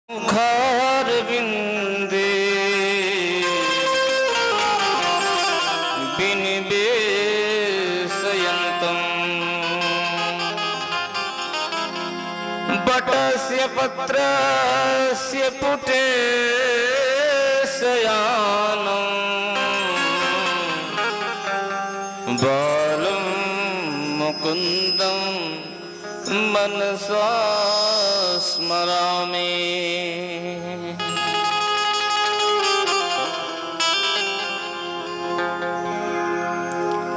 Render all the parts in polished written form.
मुखारविंदे विनिवेशयन्तम् बटस्य पत्रस्य पुटे शयानम् बालं मुकुन्दं मनसा स्मरामि।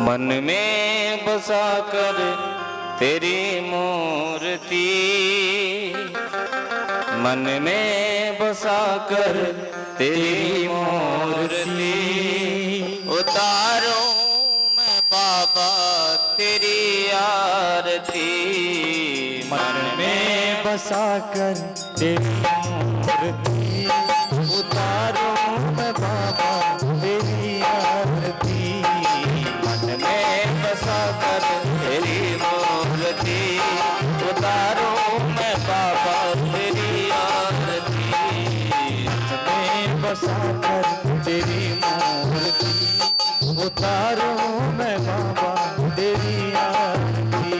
मन में बसा कर तेरी मूर्ति, मन में बसा कर तेरी मूर्ति उतारो मैं बाबा तेरी आरती। मन में बसा कर तेरी मूर्ति उतारो मैं बाबा तेरी आरती। मन में बसा कर तेरी मूर्ति उतारो मैं बाबा तेरी आरती। में बसा कर तेरी मूर्ति उतारो मैं बाबा तेरी आरती।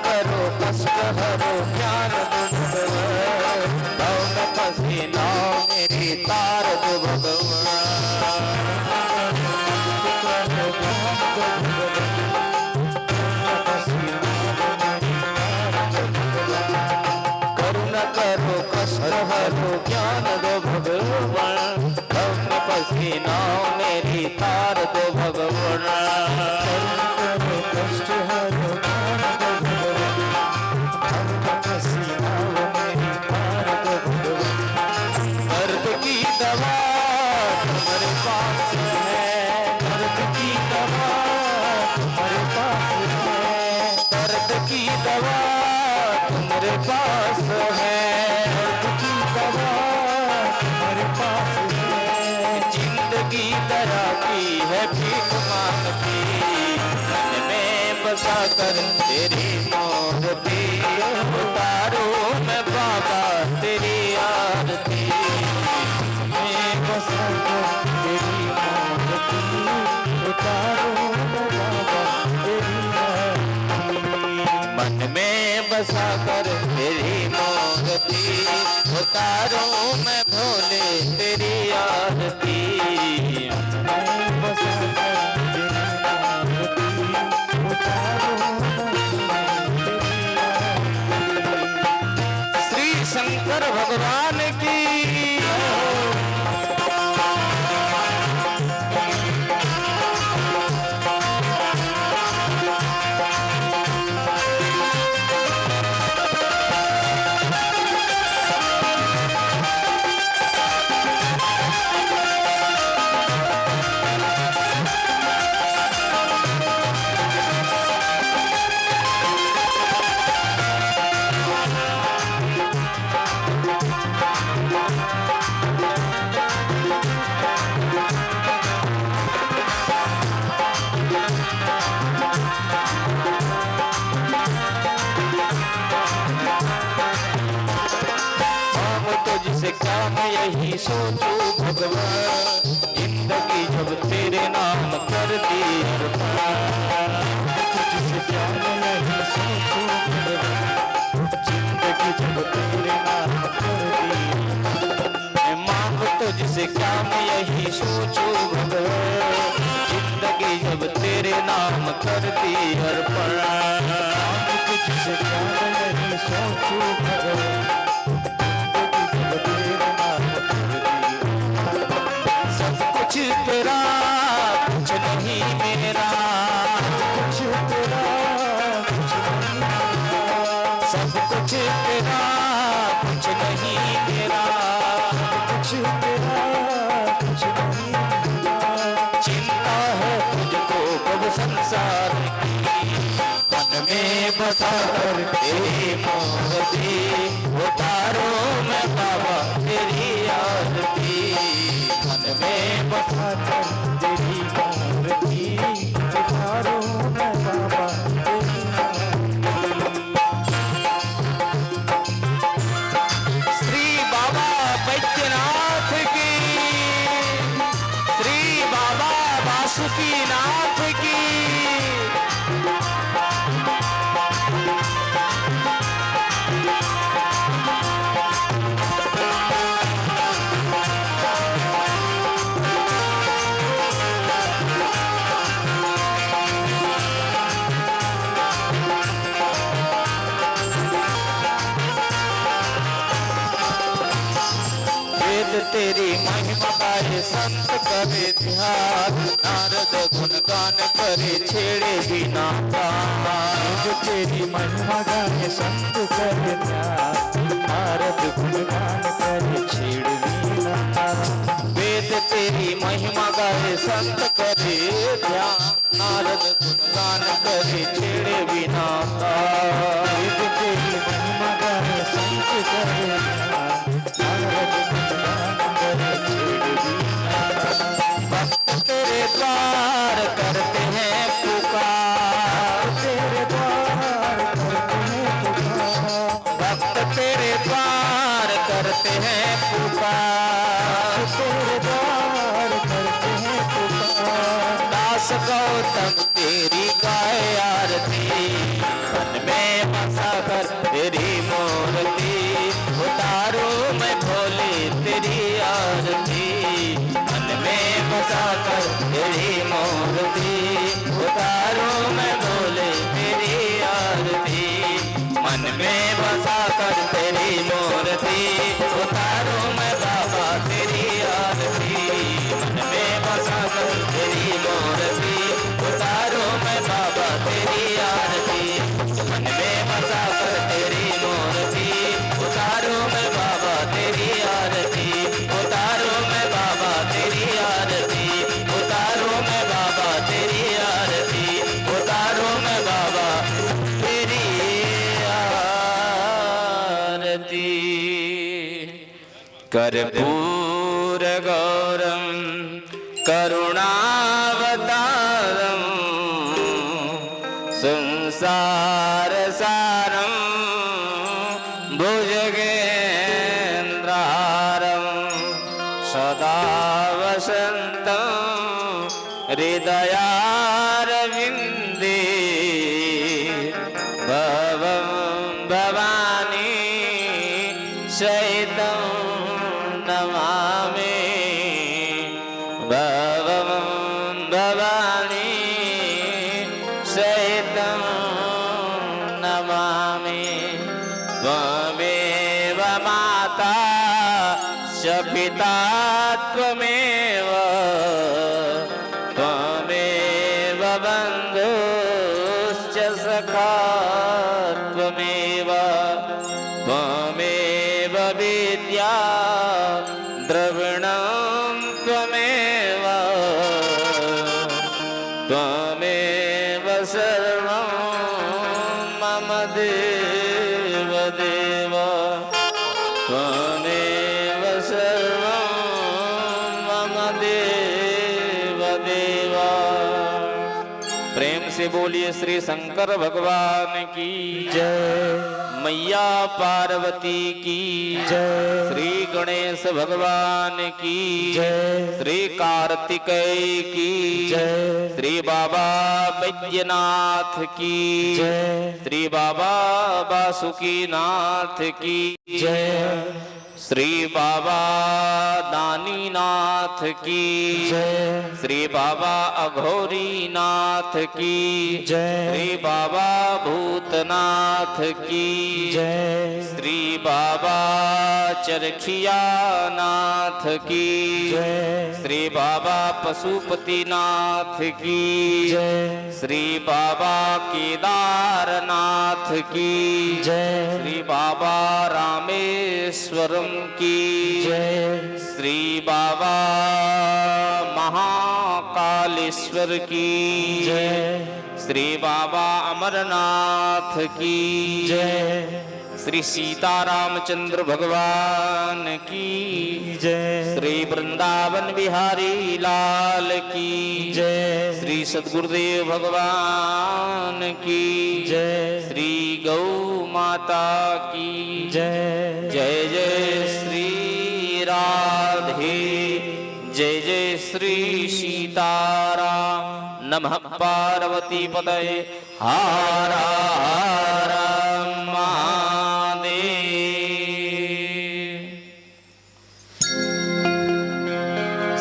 करो कष्ट हरो ज्ञान भगवान पसीना मेरी तार दो भगवान। करो कष्ट हरो ज्ञान दो भगवान पसीना मेरी तार दो भगवान। कष्ट हरो दर्द की दवा तुम्हारे पास है, दर्द की दवा तुम्हारे पास है, दर्द की दवा तुम्हारे पास है, दर्द की दवा तुम्हारे पास है। जिंदगी दरा की है भीख मांगती, मन में बसा कर तेरी मूर्ति उतारो मैं बाबा तेरी आरती। मैं बसा कर तेरी मूर्ति उतारो मैं बाबा तेरी आरती। मन में बसा कर तेरी मूर्ति उतारो मैं भोले तेरी आरती। मैं बसा कर तेरी मूर्ति उतारो मैं तेरी आरती। श्री शंकर भगवान की तुझसे क्या मैं यही सोचूं भगवान, जिंदगी जब तेरे नाम कर दी तुझसे क्या मैं यही सोचूं भगवान, जिंदगी जब तेरे नाम कर दी। मैं मांग तुझसे क्या मैं यही सोचूं भगवान, जिंदगी जब तेरे नाम कर दी अर्पण। तुझसे क्या मैं यही सोचूं भगवान, सब कुछ तेरा बसा कर तेरी मूर्ति उतारूं मैं बाबा तेरी आरती। मन में बसा कर तेरी मूर्ति उतारूं मैं बाबा तेरी श्री बाबा बैद्यनाथ की, श्री बाबा वासुकीनाथ की। वेद तेरी महिमा गाए संत करे ध्यान, नारद गुणगान करे छेड़े बिना जो तेरी महिमा गाए संत करे ध्यान, नारद गुणगान करे छेड़ वीणा। वेद तेरी महिमा गाए संत करे ध्यान, नारद गुणगान करे छेड़े बिना। वेद तेरी महिमा गाए संत करे ध्यान, नारद गुणगान करे छेड़ वीणा। भक्त तेरे द्वार करते हैं पुकार, तेरे द्वार करते हैं पुकार, भक्त तेरे द्वार करते हैं पुकार। तेरे द्वार करते हैं पुकार। दास गौतम तेरी गाय आरती, मन में बसा कर तेरी मूर्ति उतारूं मैं भोले तेरी आरती। मन में बसा कर तेरी मूर्ति उतारूं मैं भोले तेरी आरती। मन में बसा कर तेरी मूर्ति उतारूं मैं बाबा तेरी आरती। मन में बसा कर तेरी मूर्ति उतारूं मैं बाबा तेरी आरती। मन में बसा कर तेरी मूर्ति उतारूं मैं बाबा तेरी आरती। उतारूं मैं बाबा तेरी आरती। उतारूं मैं बाबा तेरी आरती। उतारूं मैं बाबा तेरी आरती। कर्पूर गौरम करुणावतारम संसार सारम भुजगेन्द्रहारम सदा वसन्तं हृदयारविन्दे भवं भवानी सहितं नमामि। भवं भवानी सहितं नमामि। त्वमेव माता च पिता त्वमेव, त्वमेव बन्धुश्च सखा त्वमेव, त्वमेव विद्या द्रविणं त्वमेव, त्वमेव सर्वं मम देव देव, त्वमेव सर्वं मम देव देव। प्रेम से बोलिए श्री शंकर भगवान की जय, मैया पार्वती की जय, श्री गणेश भगवान की जय, श्री कार्तिकेय की जय, श्री बाबा बैद्यनाथ की जय, श्री बाबा वासुकीनाथ की जय, श्री बाबा दानीनाथ की जय, श्री बाबा अघोरीनाथ की जय, श्री बाबा भूतनाथ की जय, श्री बाबा चरखियानाथ की जय, श्री बाबा पशुपतिनाथ की जय, श्री बाबा केदारनाथ की जय, श्री बाबा रामेश्वरम की जय, श्री बाबा महा महाकालेश्वर की जय, श्री बाबा अमरनाथ की जय, श्री सीतारामचंद्र भगवान की जय, श्री वृंदावन बिहारी लाल की जय, श्री सद्गुरुदेव भगवान की जय, श्री गौ माता की जय, जय जय श्री राधे, जय जय श्री सीताराम। नमः पार्वती पतये, हर हर महादेव।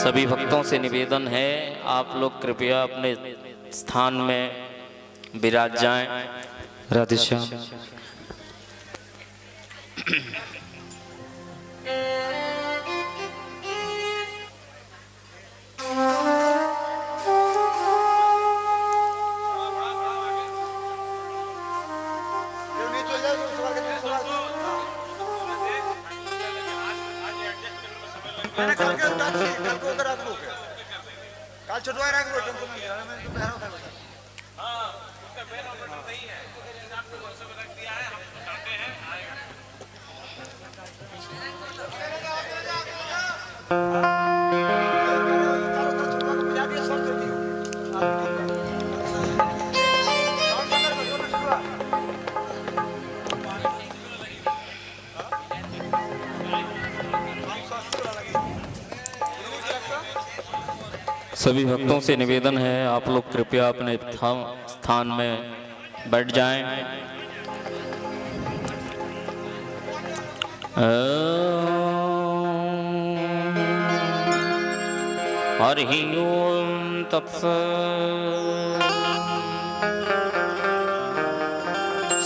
सभी भक्तों से निवेदन है, आप लोग कृपया अपने स्थान में विराज जाएं। राधे श्याम। काल छुटवा रहा है टेंशन नहीं है मैं तो कह रहा हूं हां उसका पेन और बटन नहीं है आपको व्हाट्सएप पे रख दिया है हम बताते हैं आएगा सभी भक्तों से निवेदन है, आप लोग कृपया अपने स्थान में बैठ जाएं। हरि ओम तत्सत्।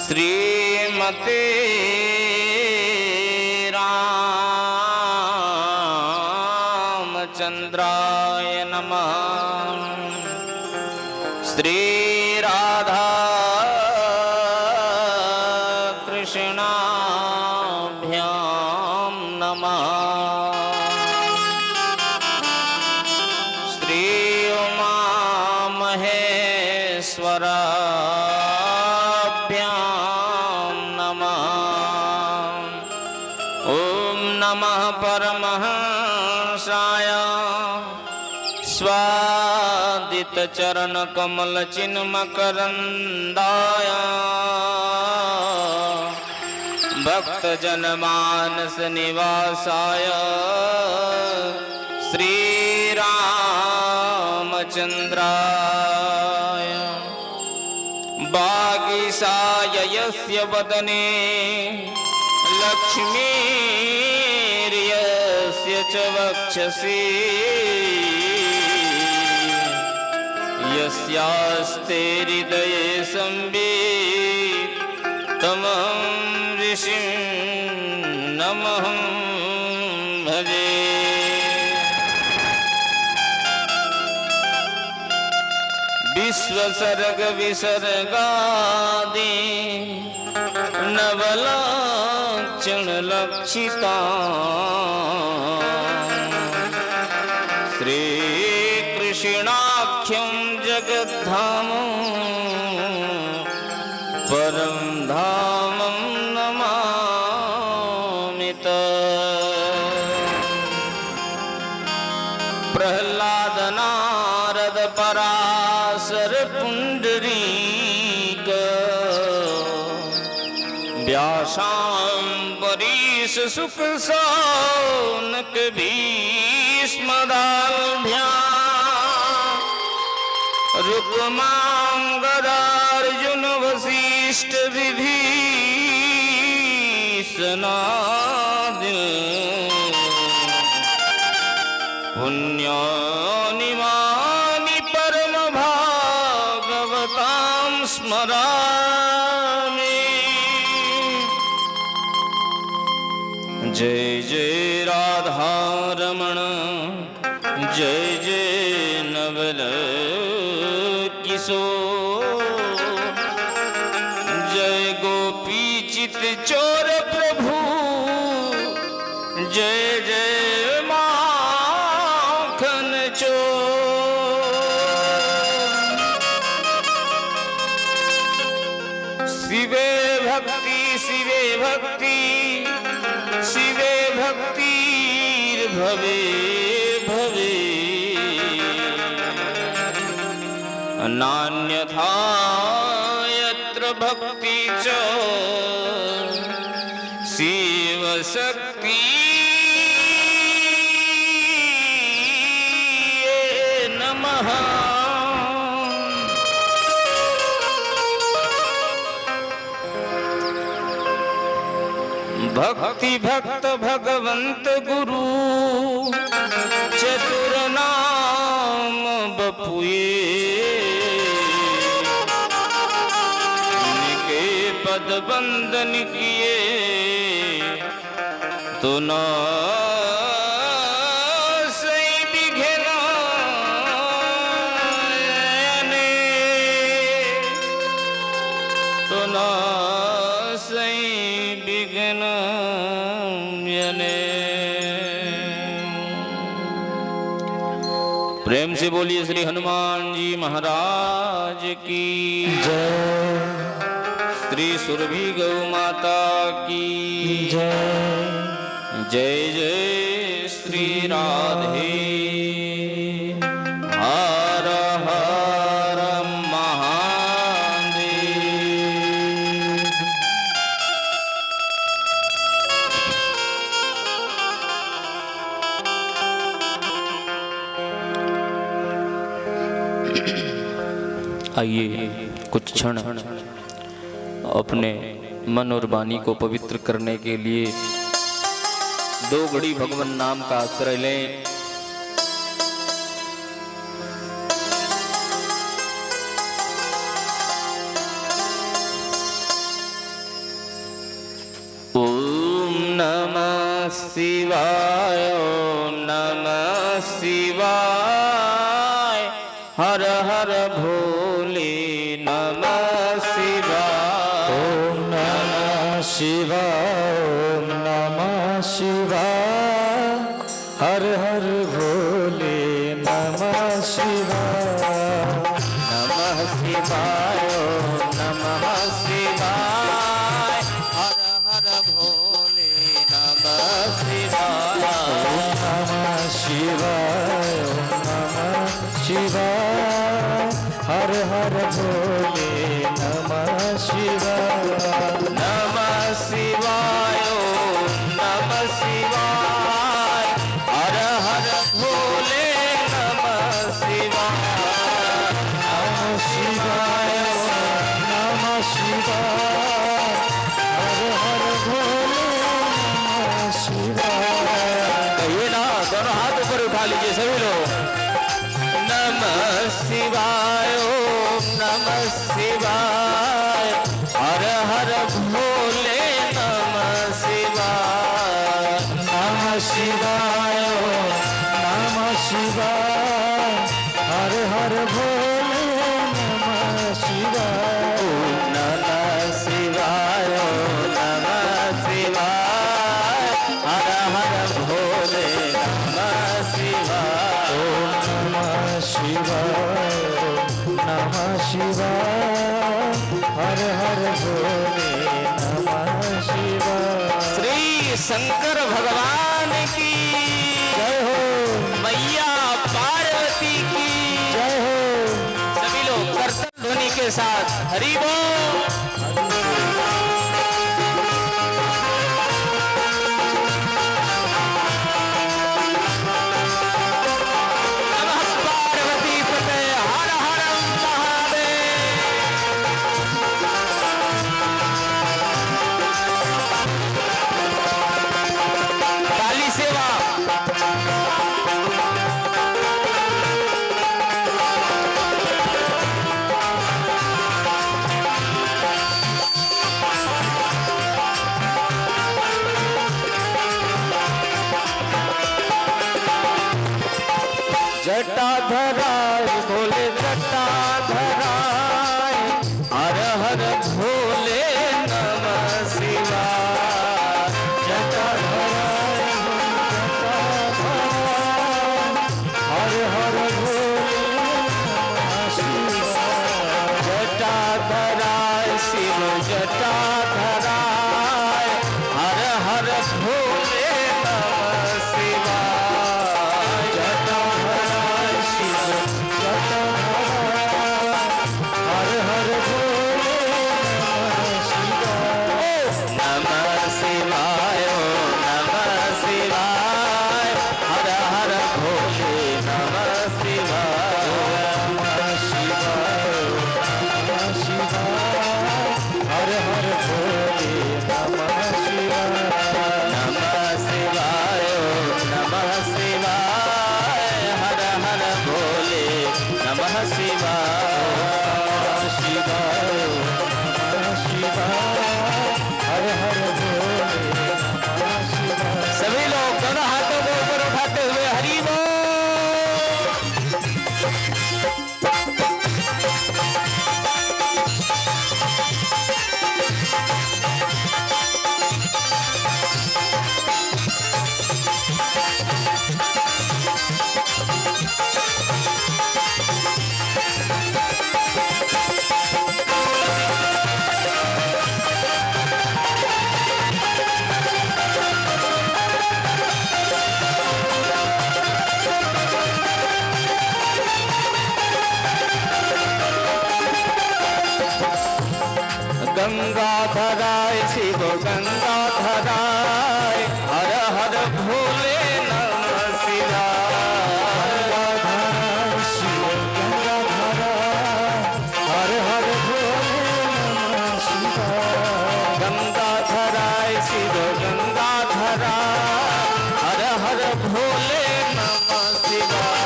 श्रीमते रामचंद्राय नमः। श्री राधा कृष्णाभ्यां नमः। श्री उमा महेश्वराभ्यां नमः। ओम नमः परमहंसाय स्वादित चरण कमल चिन्मकरंदाय भक्त जनमानस निवासाय श्री रामचंद्राय। बागीसाय यस्य वदने लक्ष्मीर्यस्य च वक्षसि यस्यास्ते हृदये संवित् तमहं ऋषिं नमहं भजे। विश्वसर्ग विसर्गादि नवलक्षण लक्षिता श्री कृष्णाख्यं जगद्धाम परम धामं नमामि प्रहलाद नारद पराशर पुंडरीक व्यासाम्बरीश शुक शौनक भीष्मदाल्भ्याम् रुक्मां गदार्जुन वसिष्ठ विभीषणादि पुण्यानिमानि परम भागवतां स्मरामि। जय जय राधा रमण, जय जय नवल किशोर, जय गोपी चित चोर प्रभु, जय जय माखन चोर। शिवे भक्ति शिवे भक्ति शिवे भक्तिर्भवे भवे नान्यथा यत्र भक्ति च शिव शक्ति नमः। भक्ति भक्त भगवंत गुरु चतुर नाम बपुए निके पद बंदन किए तो न सही बिघना तो न सही बिघना प्रेम से बोलिए श्री हनुमान जी महाराज की जय। श्री सुरभि गौ माता की जय। जय जय श्री राधे। हर हर महादेव। आइए कुछ क्षण अपने मन और वाणी को पवित्र करने के लिए दो घड़ी भगवान नाम का आश्रय लें। ओम नमः शिवाय ओम नमः शिवाय हर हर भोले नमः शिवाय। ओम नमः शिवाय ओम नमः शिवाय हर हर भोले नमः शिवाय। नमः शिवाय ओम नमः शिवाय हर हर भोले नमः शिवाय। नमः शिवाय ओम नमः शिवाय हर हर भोले नमः शिवाय। नमः शिवाय ओम नमः शिवाय हर हर भोले नमः शिवाय। नमः शिवाय ओम नमः शिवाय हर हर भोले नमः शिवाय। कहिए ना, दोनों हाथ ऊपर उठा लीजिए सभी लोग। नमः शिवाय ओम नमः शिवाय हर हर भोले नमः शिवाय। नमः शिवाय ओम नमः शिवाय हर हर भोले नमः शिवाय। नमः शिवाय ओम नमः शिवाय हर हर भोले नमः शिवाय। ओम नमः शिवाय ओम नमः शिवाय हर हर भोले नमः शिवाय। श्री शंकर भगवान की जय हो मैया पार्वती की जय हो। सभी लोग कर्तन ध्वनि के साथ हरि बोल। नमः पार्वती पते हर हर महादेव। काली सेवा शिवाय शिवाय नमः शिवाय हर हर भोले नमः शिवाय। सभी लोग दोनों हाथों को ऊपर उठाते हुए हरि बोल। गंगाधराय शिव गंगाधराय हर हर भोले नमः शिवाय। गंगाधर शिव गंगाधर हर हर भोले नमः शिवाय। गंगाधराय शिव गंगाधराय हर हर भोले नमः शिवाय।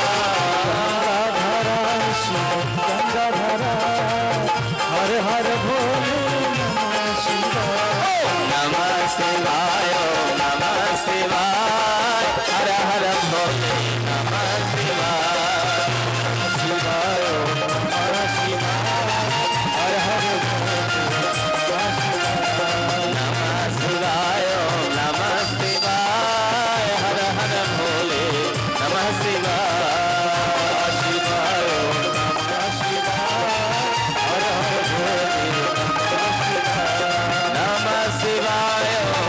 गंगाधर शिव गंगाधर हर हर भोले नमः शिवाय। नमः शिवाय नमः शिवाय हर हर भोले नमः शिवाय। शिवाय नमः शिवाय हर हर नमः शिवाय नमः शिवाय हर हर भोले नमः शिवाय। शिवाय नमः शिवाय हर हर भोले नमः शिवाय नमः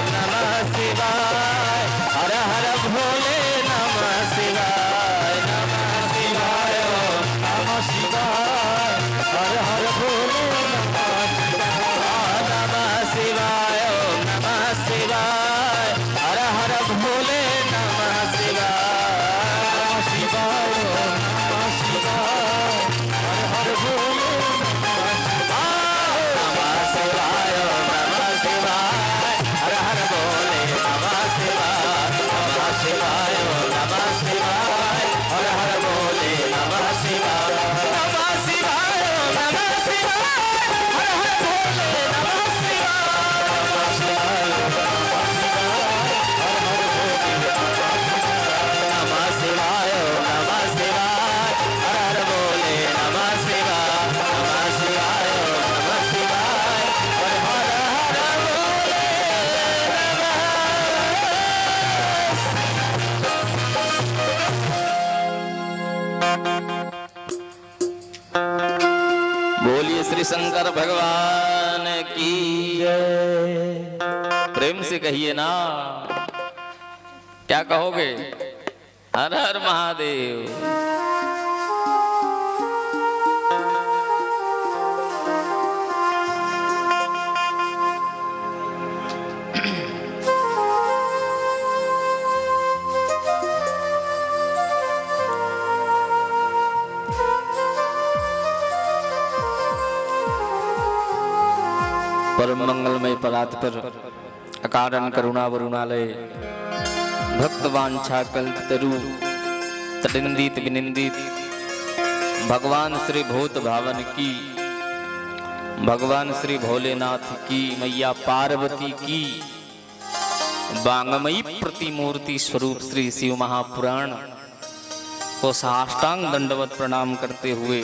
शिवाय हर हर भोले नमः शिवाय। नमः शिवाय नमः शिवाय हर हर भोले नमः शिवाय नमः शिवाय हर हर भोले नमः शिवाय। शिवाय नमः शिवाय हर हर भोले नमः शिवाय नमः शिवाय हर हर भोले नमः शिवाय। नमः शिवाय नमः शिवाय हर हर भोले नमः शिवाय। नमः शिवाय नमः शिवाय हर हर भोले नमः शिवाय। नमः शिवाय नमः शिवाय हर हर भोले नमः शिवाय। नमः शिवाय नमः शिवाय हर हर भोले बोलिए श्री शंकर भगवान की जय। प्रेम से कहिए ना, क्या कहोगे? हर हर महादेव। परम मंगलमय परात्पर अकारण करुणा वरुणालय भक्तवांछा कल्पतरु तटिंदित विनिंदित भगवान श्री भूत भावन की, भगवान श्री भोलेनाथ की, मैया पार्वती की बांगमयी प्रतिमूर्ति स्वरूप श्री शिव महापुराण को साष्टांग दंडवत प्रणाम करते हुए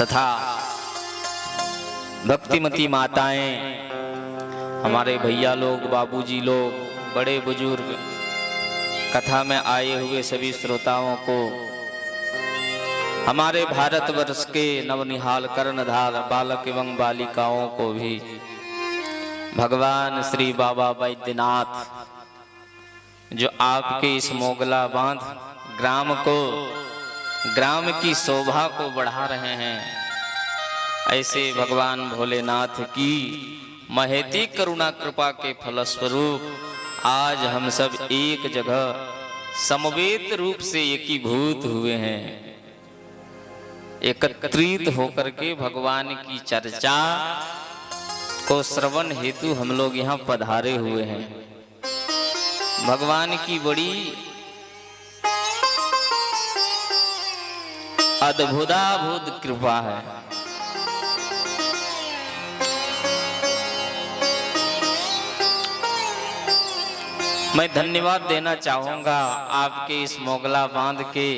तथा भक्तिमती माताएं, हमारे भैया लोग, बाबूजी लोग, बड़े बुजुर्ग, कथा में आए हुए सभी श्रोताओं को, हमारे भारतवर्ष के नवनिहाल कर्णधार बालक एवं बालिकाओं को भी भगवान श्री बाबा बैद्यनाथ जो आपके इस मोगला बांध ग्राम को, ग्राम की शोभा को बढ़ा रहे हैं, ऐसे भगवान भोलेनाथ की महती करुणा कृपा के फलस्वरूप आज हम सब एक जगह समवेत रूप से एकीभूत हुए हैं, एकत्रित होकर के भगवान की चर्चा को श्रवण हेतु हम लोग यहाँ पधारे हुए हैं। भगवान की बड़ी अद्भुताभूत कृपा है। मैं धन्यवाद देना चाहूंगा आपके इस मोगला बांध के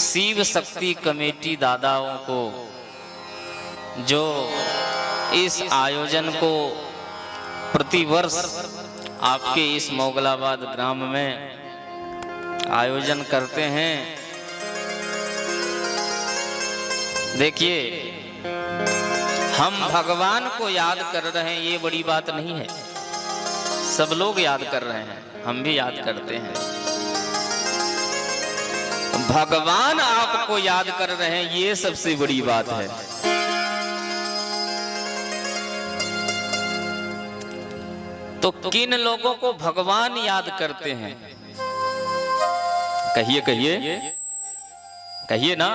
शिव शक्ति कमेटी दादाओं को, जो इस आयोजन को प्रतिवर्ष आपके इस मोगलाबाद ग्राम में आयोजन करते हैं। देखिए, हम भगवान को याद कर रहे हैं, ये बड़ी बात नहीं है। सब लोग याद कर रहे हैं, हम भी याद करते हैं। भगवान आपको याद कर रहे हैं, ये सबसे बड़ी बात है। तो किन लोगों को भगवान याद करते हैं? कहिए कहिए कहिए ना,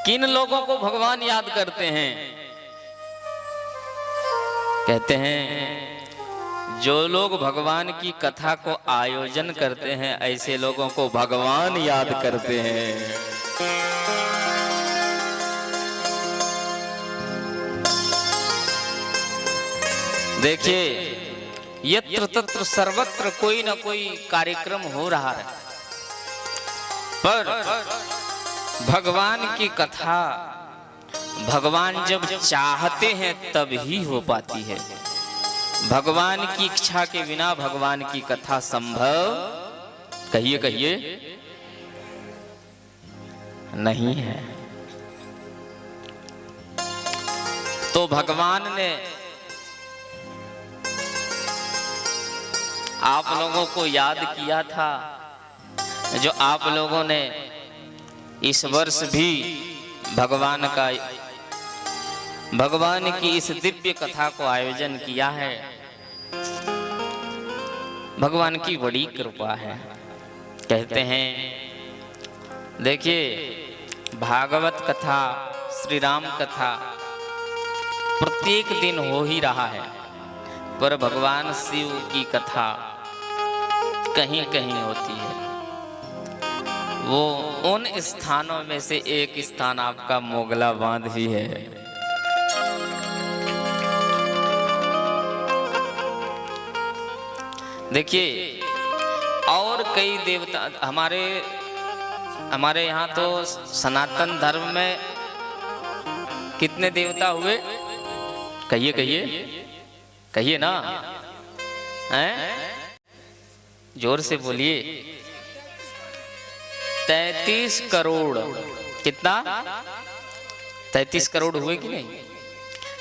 किन लोगों को भगवान याद करते हैं? कहते हैं जो लोग भगवान की कथा को आयोजन करते हैं, ऐसे लोगों को भगवान याद करते हैं। देखिए, यत्र तत्र सर्वत्र कोई ना कोई कार्यक्रम हो रहा है, पर भगवान की कथा भगवान जब चाहते हैं तब ही हो पाती है। भगवान की इच्छा के बिना भगवान की कथा संभव, कहिए कहिए, नहीं है। तो भगवान ने आप लोगों को याद किया था, जो आप लोगों ने इस वर्ष भी भगवान की इस दिव्य कथा को आयोजन किया है। भगवान की बड़ी कृपा है। कहते हैं, देखिए, भागवत कथा, श्री राम कथा प्रत्येक दिन हो ही रहा है, पर भगवान शिव की कथा कहीं कहीं होती है। वो उन स्थानों में से एक स्थान आपका मोगला बांध ही है। देखिए, और कई देवता हमारे यहाँ तो सनातन धर्म में कितने देवता हुए? कहिए कहिए कहिए ना, हैं? जोर से बोलिए। 33 करोड़। कितना? 33 करोड़ हुए कि नहीं?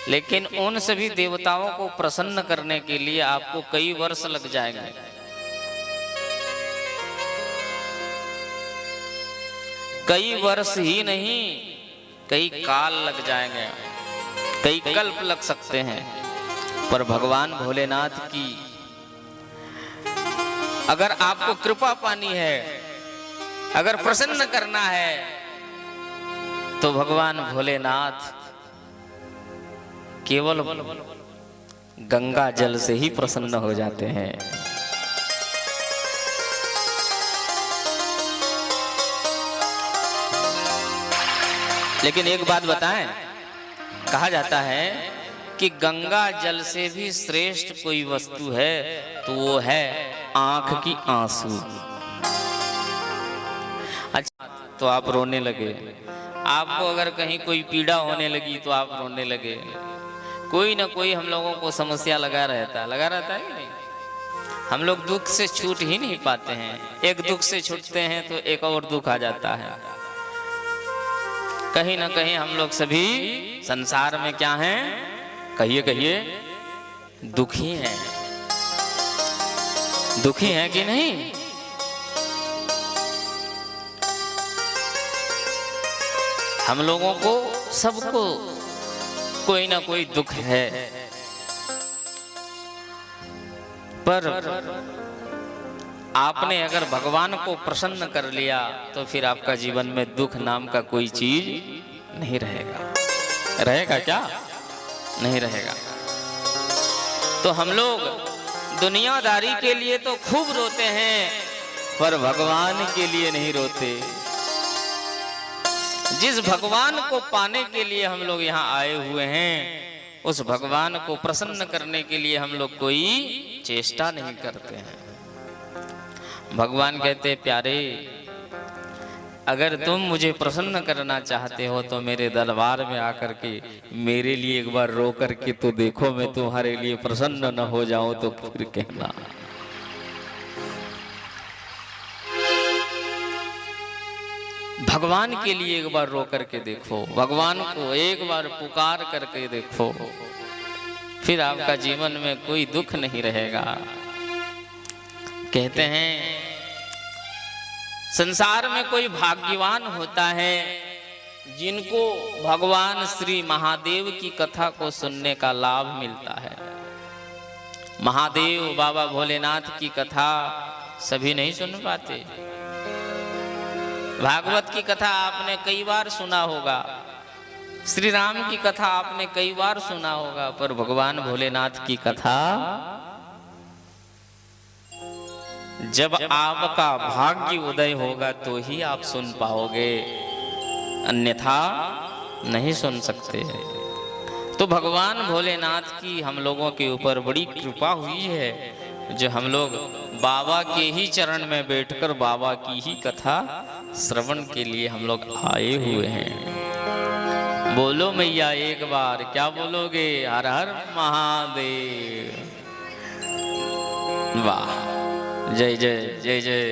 लेकिन उन सभी देवताओं को प्रसन्न करने के लिए आपको कई वर्ष लग जाएंगे। कई वर्ष ही नहीं, कई काल लग जाएंगे, कई कल्प लग सकते हैं। पर भगवान भोलेनाथ की अगर आपको कृपा पानी है, अगर प्रसन्न करना है, तो भगवान भोलेनाथ केवल गंगा जल से ही प्रसन्न हो जाते हैं। लेकिन एक बात बताएं, कहा जाता है कि गंगा जल से भी श्रेष्ठ कोई वस्तु है तो वो है आंख की आंसू। अच्छा, तो आप रोने लगे। आपको अगर कहीं कोई पीड़ा होने लगी तो आप रोने लगे। कोई ना कोई हम लोगों को समस्या लगा रहता है कि नहीं? हम लोग दुख से छूट ही नहीं पाते हैं। एक दुख से छूटते हैं तो एक और दुख आ जाता है। कहीं ना कहीं हम लोग सभी संसार में क्या हैं? कहिए कहिए, दुखी हैं। दुखी हैं कि नहीं? हम लोगों को, सबको कोई ना कोई दुख है, पर आपने अगर भगवान को प्रसन्न कर लिया तो फिर आपका जीवन में दुख नाम का कोई चीज नहीं रहेगा। रहेगा क्या? नहीं रहेगा। तो हम लोग दुनियादारी के लिए तो खूब रोते हैं, पर भगवान के लिए नहीं रोते। जिस भगवान को पाने के लिए हम लोग यहाँ आए हुए हैं, उस भगवान को प्रसन्न करने के लिए हम लोग कोई चेष्टा नहीं करते हैं। भगवान कहते प्यारे, अगर तुम मुझे प्रसन्न करना चाहते हो तो मेरे दरबार में आकर के मेरे लिए एक बार रो करके तो देखो, मैं तुम्हारे लिए प्रसन्न न हो जाऊं तो फिर कहना। भगवान के लिए एक बार रो करके देखो, भगवान को एक बार पुकार करके देखो, फिर आपका जीवन में कोई दुख नहीं रहेगा। कहते हैं संसार में कोई भाग्यवान होता है जिनको भगवान श्री महादेव की कथा को सुनने का लाभ मिलता है। महादेव बाबा भोलेनाथ की कथा सभी नहीं सुन पाते। भागवत की कथा आपने कई बार सुना होगा, श्री राम की कथा आपने कई बार सुना होगा, पर भगवान भोलेनाथ की कथा जब आपका भाग्य उदय होगा तो ही आप सुन पाओगे, अन्यथा नहीं सुन सकते। तो भगवान भोलेनाथ की हम लोगों के ऊपर बड़ी कृपा हुई है, जो हम लोग बाबा के ही चरण में बैठकर बाबा की ही कथा श्रवण के लिए हम लोग आए हुए हैं। बोलो मैया एक बार, क्या बोलोगे? हर हर महादेव। वाह, जय जय जय जय।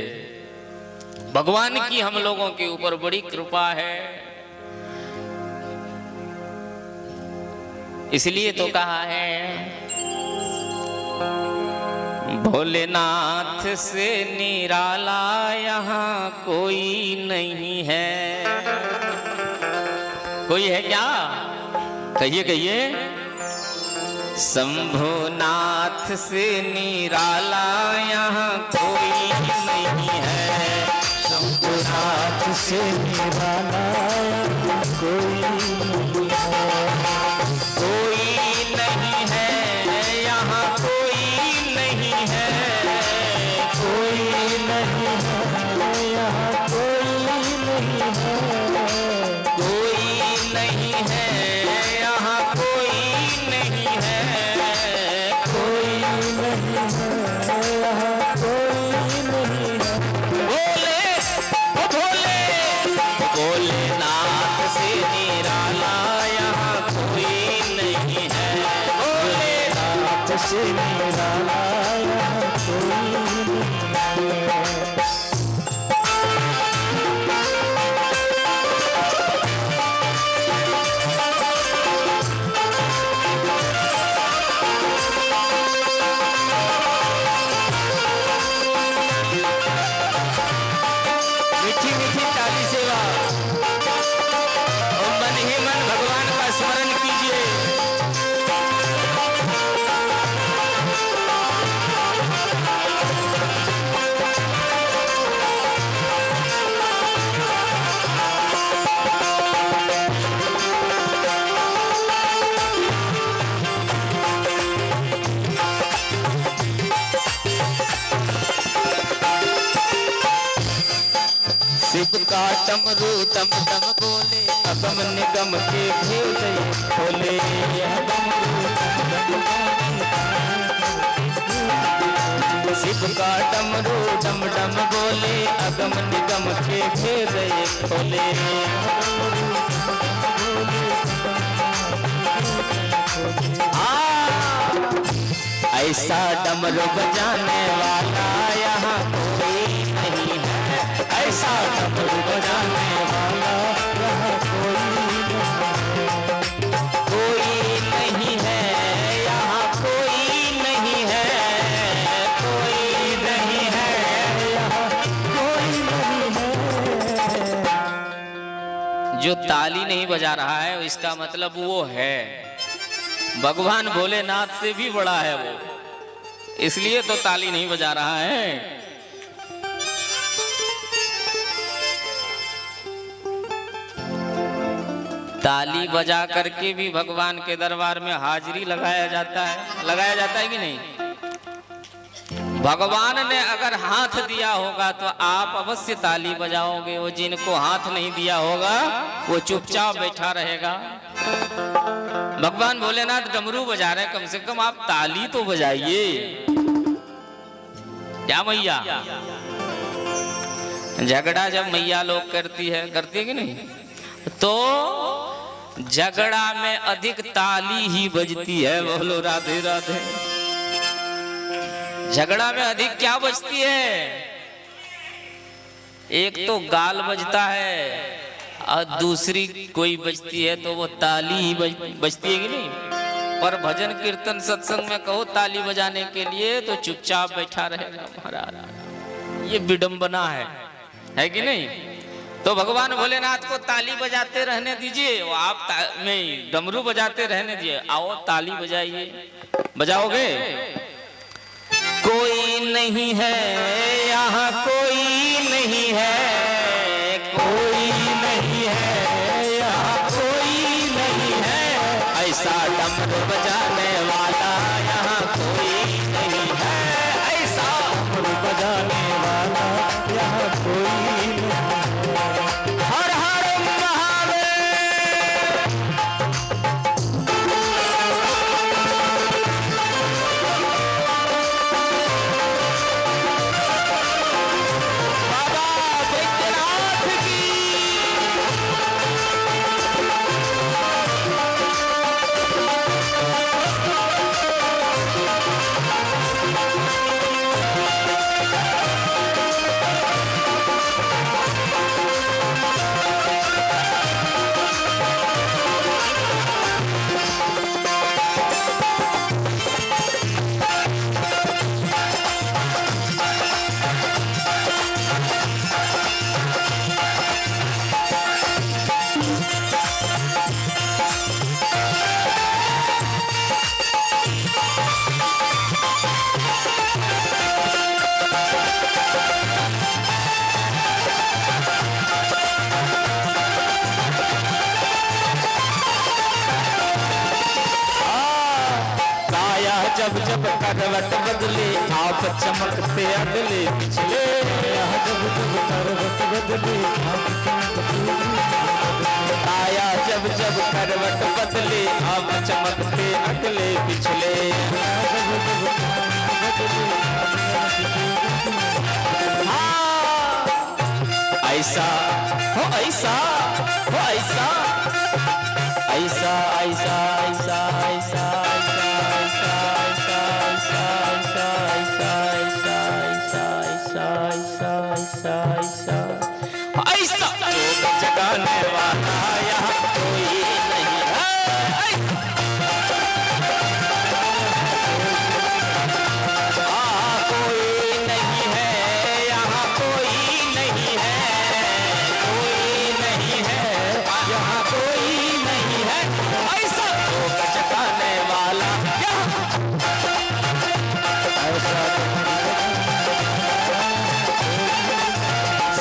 भगवान की हम लोगों के ऊपर बड़ी कृपा है, इसलिए तो कहा है भोलेनाथ से निराला यहाँ कोई नहीं है। कोई है क्या? कहिए कहिए। शंभुनाथ से निराला यहाँ कोई नहीं है। शंभुनाथ से निराला कोई नहीं है। कोई नहीं है यहाँ, कोई नहीं है। कोई नहीं है यहाँ, कोई नहीं है। कोई नहीं है यहाँ, कोई नहीं है। कोई नहीं है यहाँ, कोई नहीं है। भोले ओ भोले, भोलेनाथ से निराला यहाँ कोई नहीं है। भोलेनाथ से निराला यहाँ कोई नहीं है। मीठी मीठी ताली सेवा और मन ही मन भगवान का स्मरण कीजिए। शिव का डमरू डम डम बोले, अगम निगम के भेद खोले। शिव का डमरू डम डम बोले, अगम निगम के भेद खोले। ऐसा डमरू बजाने वाला यहाँ कोई नहीं है। ऐसा डमरू बजाने वाला यहाँ कोई नहीं है। यहाँ कोई नहीं है। कोई नहीं है यहाँ, कोई नहीं है। जो ताली नहीं बजा रहा है इसका मतलब वो है, भगवान भोलेनाथ से भी बड़ा है वो, इसलिए तो ताली नहीं बजा रहा है। ताली बजा करके भी भगवान के दरबार में हाजिरी लगाया जाता है कि नहीं? भगवान ने अगर हाथ दिया होगा तो आप अवश्य ताली बजाओगे, वो जिनको हाथ नहीं दिया होगा वो चुपचाप बैठा रहेगा। भगवान भोलेनाथ डमरू बजा रहे, कम से कम आप ताली तो बजाइए। क्या मैया? झगड़ा जब मैया लोग करती है कि नहीं, तो झगड़ा में अधिक ताली ही बजती है। बोलो राधे राधे। झगड़ा में अधिक क्या बजती है? एक तो गाल बजता है और दूसरी कोई बजती है तो वो ताली ही बजती है कि नहीं। पर भजन कीर्तन सत्संग में कहो ताली बजाने के लिए तो चुपचाप बैठा रहेगा महाराज। ये विडंबना है कि नहीं। तो भगवान भोलेनाथ को ताली बजाते रहने दीजिए, वो आप में डमरू बजाते रहने दीजिए। आओ ताली बजाइए। बजाओगे? कोई नहीं है यहाँ, कोई नहीं है, कोई नहीं है यहाँ, कोई नहीं है ऐसा डमरू बजाने वाला, यहाँ कोई नहीं है ऐसा डमरू बजाने वाला, यहाँ कोई नहीं है। हर हर महादेव। जब जब करवट बदले आप चमकते अगले पिछले, जब जब करवट बदले आप चमकते आया जब जब करवट बदले आप चमकते अगले पिछले। ऐसा हो ऐसा हो ऐसा ऐसा ऐसा ऐसा ऐसा ऐसा जगाने वाला यहाँ कोई नहीं है। कोई नहीं है यहाँ, कोई नहीं है, कोई नहीं है यहाँ, कोई नहीं है ऐसा जगाने वाला यहाँ।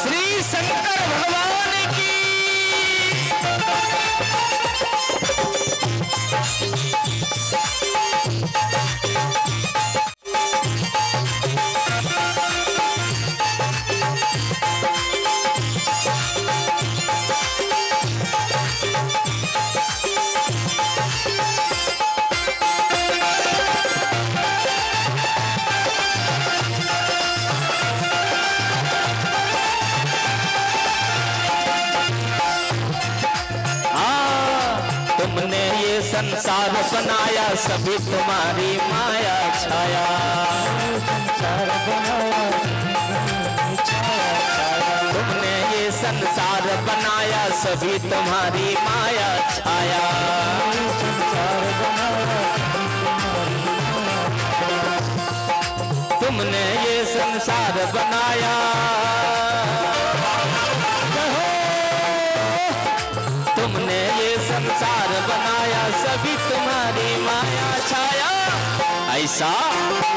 श्री शंकर भगवान की। तुमने ये संसार बनाया, सभी तुम्हारी माया छाया। संसार बनाया, तुमने ये संसार बनाया, सभी तुम्हारी माया छाया। संसार बनाया, तुमने ये संसार बनाया, तुमने ये संसार बनाया, सभी तुम्हारी माया छाया। ऐसा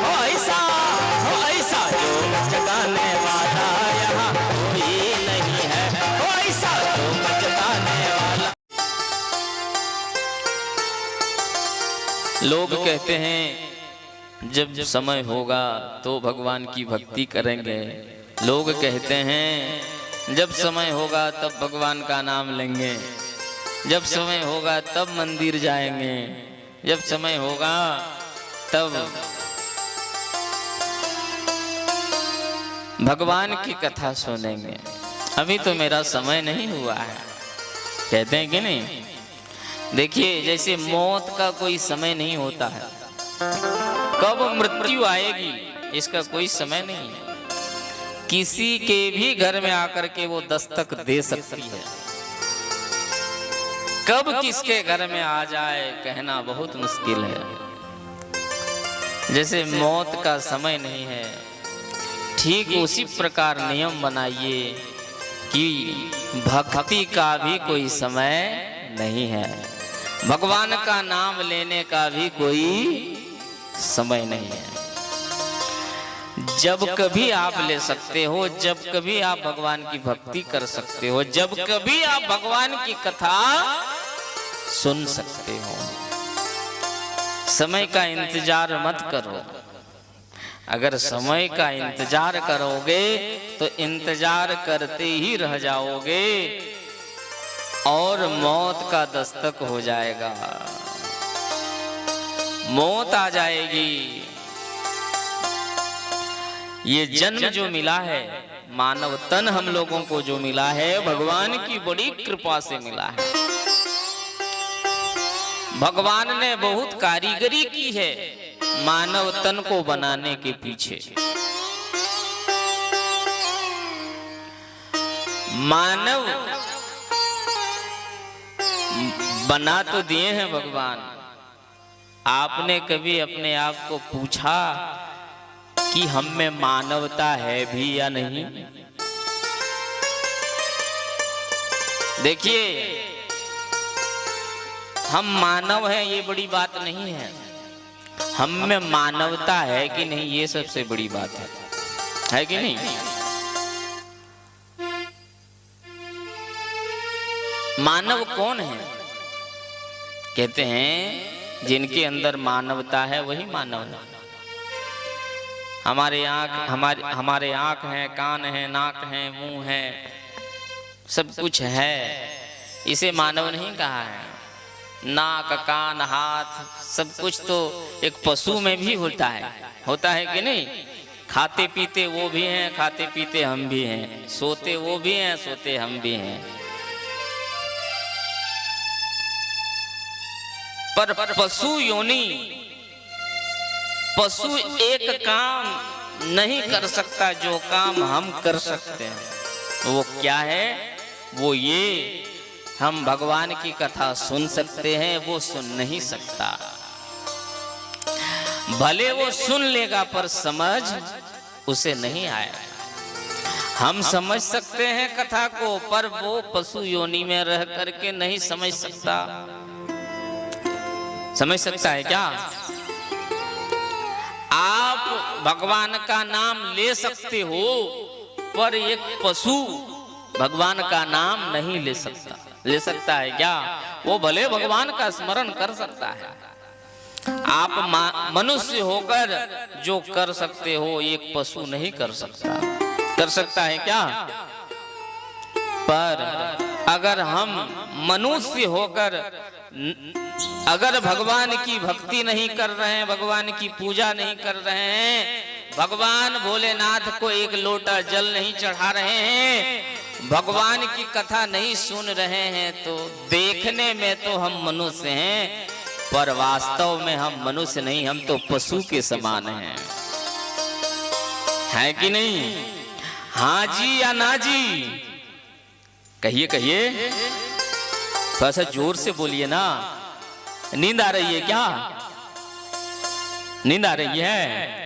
हो ऐसा हो ऐसा योग जगाने वाला यहाँ कोई नहीं है, हो ऐसा योग जगाने वाला। लोग कहते हैं जब समय होगा तो भगवान की भक्ति करेंगे। लोग कहते हैं जब समय होगा तब भगवान का नाम लेंगे, जब समय होगा तब मंदिर जाएंगे, जब समय होगा तब भगवान की कथा सुनेंगे। अभी तो मेरा समय नहीं हुआ है, कहते हैं कि नहीं। देखिए जैसे मौत का कोई समय नहीं होता है, कब मृत्यु आएगी इसका कोई समय नहीं है। किसी के भी घर में आकर के वो दस्तक दे सकती है, कब किसके घर में आ जाए कहना बहुत मुश्किल है। जैसे मौत का समय नहीं है, ठीक उसी प्रकार नियम बनाइए कि भक्ति का भी कोई समय नहीं है, भगवान का नाम लेने का भी कोई समय नहीं है। जब कभी आप ले सकते हो, जब कभी आप भगवान की भक्ति कर सकते हो, जब कभी आप भगवान की कथा सुन सकते हो। समय का इंतजार मत करो। अगर समय का इंतजार करोगे तो इंतजार करते ही रह जाओगे और मौत का दस्तक हो जाएगा, मौत आ जाएगी। ये जन्म जो मिला है, मानव तन हम लोगों को जो मिला है, भगवान की बड़ी कृपा से मिला है। भगवान ने बहुत कारीगरी की है मानव तन को बनाने के पीछे। मानव बना तो दिए हैं भगवान, आपने कभी अपने आप को पूछा कि हम में मानवता है भी या नहीं? देखिए हम मानव हैं ये बड़ी बात नहीं है, हम में मानवता है कि नहीं ये सबसे बड़ी बात है कि नहीं? मानव कौन है? कहते हैं जिनके अंदर मानवता है वही मानव है। हमारे आंख हैं, कान हैं, नाक हैं, मुंह है, सब कुछ है, इसे मानव नहीं कहा है। नाक, कान, हाथ सब कुछ तो एक पशु में भी होता है कि नहीं? खाते पीते वो भी हैं, खाते पीते हम भी हैं, सोते वो भी हैं, सोते हम भी हैं। पर पशु योनि, पशु एक काम नहीं कर सकता जो काम हम कर सकते हैं। वो क्या है? वो ये हम भगवान की कथा सुन सकते हैं, वो सुन नहीं सकता। भले वो सुन लेगा पर समझ उसे नहीं आएगा। हम समझ सकते हैं कथा को, पर वो पशु योनि में रह करके नहीं समझ सकता। समझ सकता है क्या? आप भगवान का नाम ले सकते हो, पर एक पशु भगवान का नाम नहीं ले सकता। ले सकता है क्या? वो भले भगवान का स्मरण कर सकता है। आप मनुष्य होकर जो कर सकते हो एक पशु नहीं कर सकता। कर सकता है क्या? पर अगर हम मनुष्य होकर अगर भगवान की भक्ति नहीं कर रहे हैं, भगवान की पूजा नहीं कर रहे हैं, भगवान भोलेनाथ को एक लोटा जल नहीं चढ़ा रहे हैं, भगवान की कथा नहीं सुन रहे हैं, तो देखने में तो हम मनुष्य हैं, पर वास्तव में हम मनुष्य नहीं, हम तो पशु के समान हैं। है कि नहीं? हाँ जी या ना जी? कहिए कहिए, थोड़ा सा जोर से बोलिए ना। नींद आ रही है क्या? नींद आ रही है?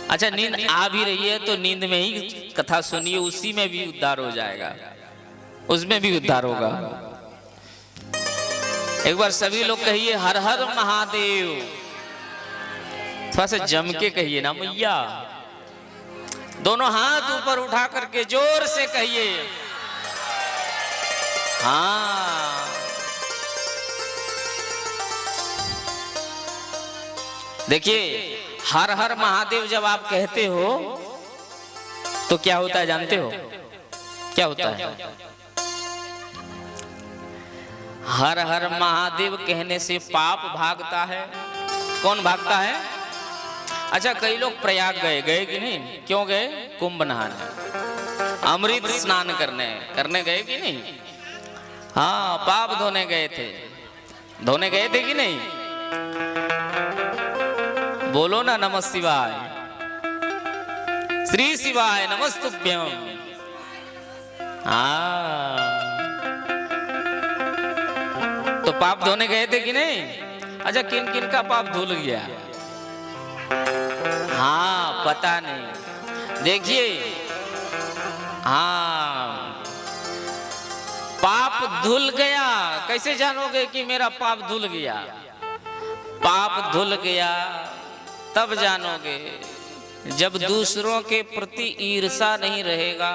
अच्छा, नींद आ भी रही है तो नींद में ही कथा सुनिए, उसी में भी उद्धार हो जाएगा, उसमें भी उद्धार होगा। एक बार सभी लोग कहिए हर हर महादेव। थोड़ा सा जम के कहिए ना मैया। दोनों हाथ ऊपर उठा करके जोर से कहिए। हाँ, देखिए, हर हर महादेव जब आप कहते हो तो क्या होता है जानते हो? क्या होता है? हर हर महादेव कहने से पाप भागता है। कौन भागता है? अच्छा, कई लोग प्रयाग गए, गए कि नहीं? क्यों गए? कुंभ नहाने, अमृत स्नान करने गए कि नहीं? हाँ, पाप धोने गए थे। धोने गए थे कि नहीं? बोलो ना नमः शिवाय, श्री शिवाय नमस्तुभ्यम। तो पाप धोने गए थे कि नहीं? अच्छा, किन किन का पाप धुल गया? हाँ, पता नहीं। देखिए, हाँ, पाप धुल गया। कैसे जानोगे कि मेरा पाप धुल गया? पाप धुल गया तब जानोगे जब दूसरों के प्रति ईर्षा नहीं रहेगा,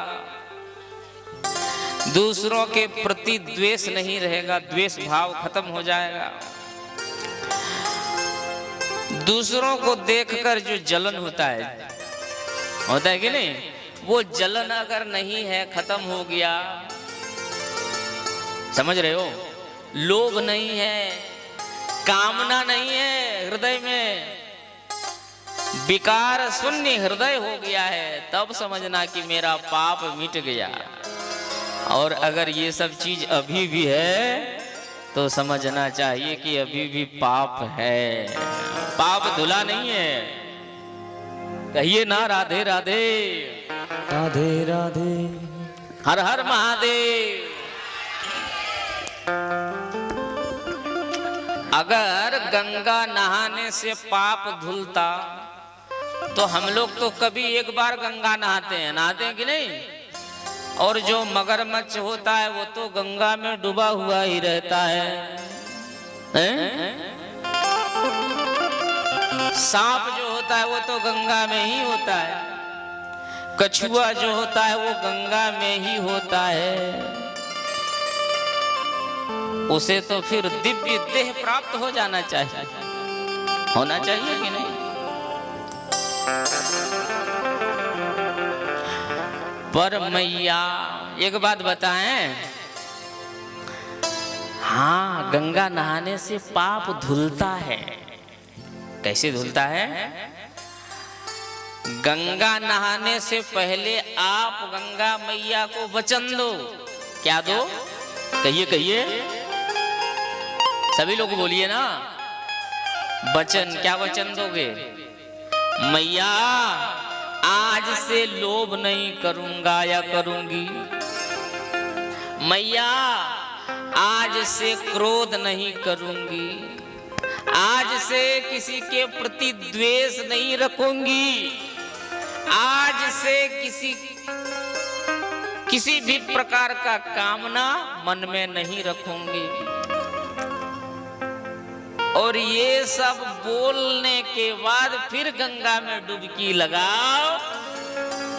दूसरों के प्रति द्वेष नहीं रहेगा, द्वेष भाव खत्म हो जाएगा। दूसरों को देखकर जो जलन होता है कि नहीं? वो जलन अगर नहीं है, खत्म हो गया। समझ रहे हो? लोभ नहीं है, कामना नहीं है हृदय में, विकार शून्य हृदय हो गया है, तब समझना कि मेरा पाप मिट गया। और अगर ये सब चीज अभी भी है तो समझना चाहिए कि अभी भी पाप है, पाप धुला नहीं है। कहिए ना राधे राधे, राधे राधे, हर हर महादेव। अगर गंगा नहाने से पाप धुलता तो हम लोग तो कभी एक बार गंगा नहाते हैं कि नहीं? और जो मगरमच्छ होता है वो तो गंगा में डूबा हुआ ही रहता है। सांप जो होता है वो तो गंगा में ही होता है, कछुआ जो होता है वो गंगा में ही होता है। उसे तो फिर दिव्य देह प्राप्त हो जाना चाहिए, होना चाहिए कि नहीं? पर मैया एक बात बताएं, हाँ, गंगा नहाने से पाप धुलता है। कैसे धुलता है? गंगा नहाने से पहले आप गंगा मैया को वचन दो। क्या दो? कहिए कहिए, सभी लोग बोलिए ना। वचन, क्या वचन दोगे? मैया, आज से लोभ नहीं करूंगा या करूंगी। मैया, आज से क्रोध नहीं करूंगी। आज से किसी के प्रति द्वेष नहीं रखूंगी। आज से किसी भी प्रकार का कामना मन में नहीं रखूंगी। और ये सब बोलने के बाद फिर गंगा में डुबकी लगाओ।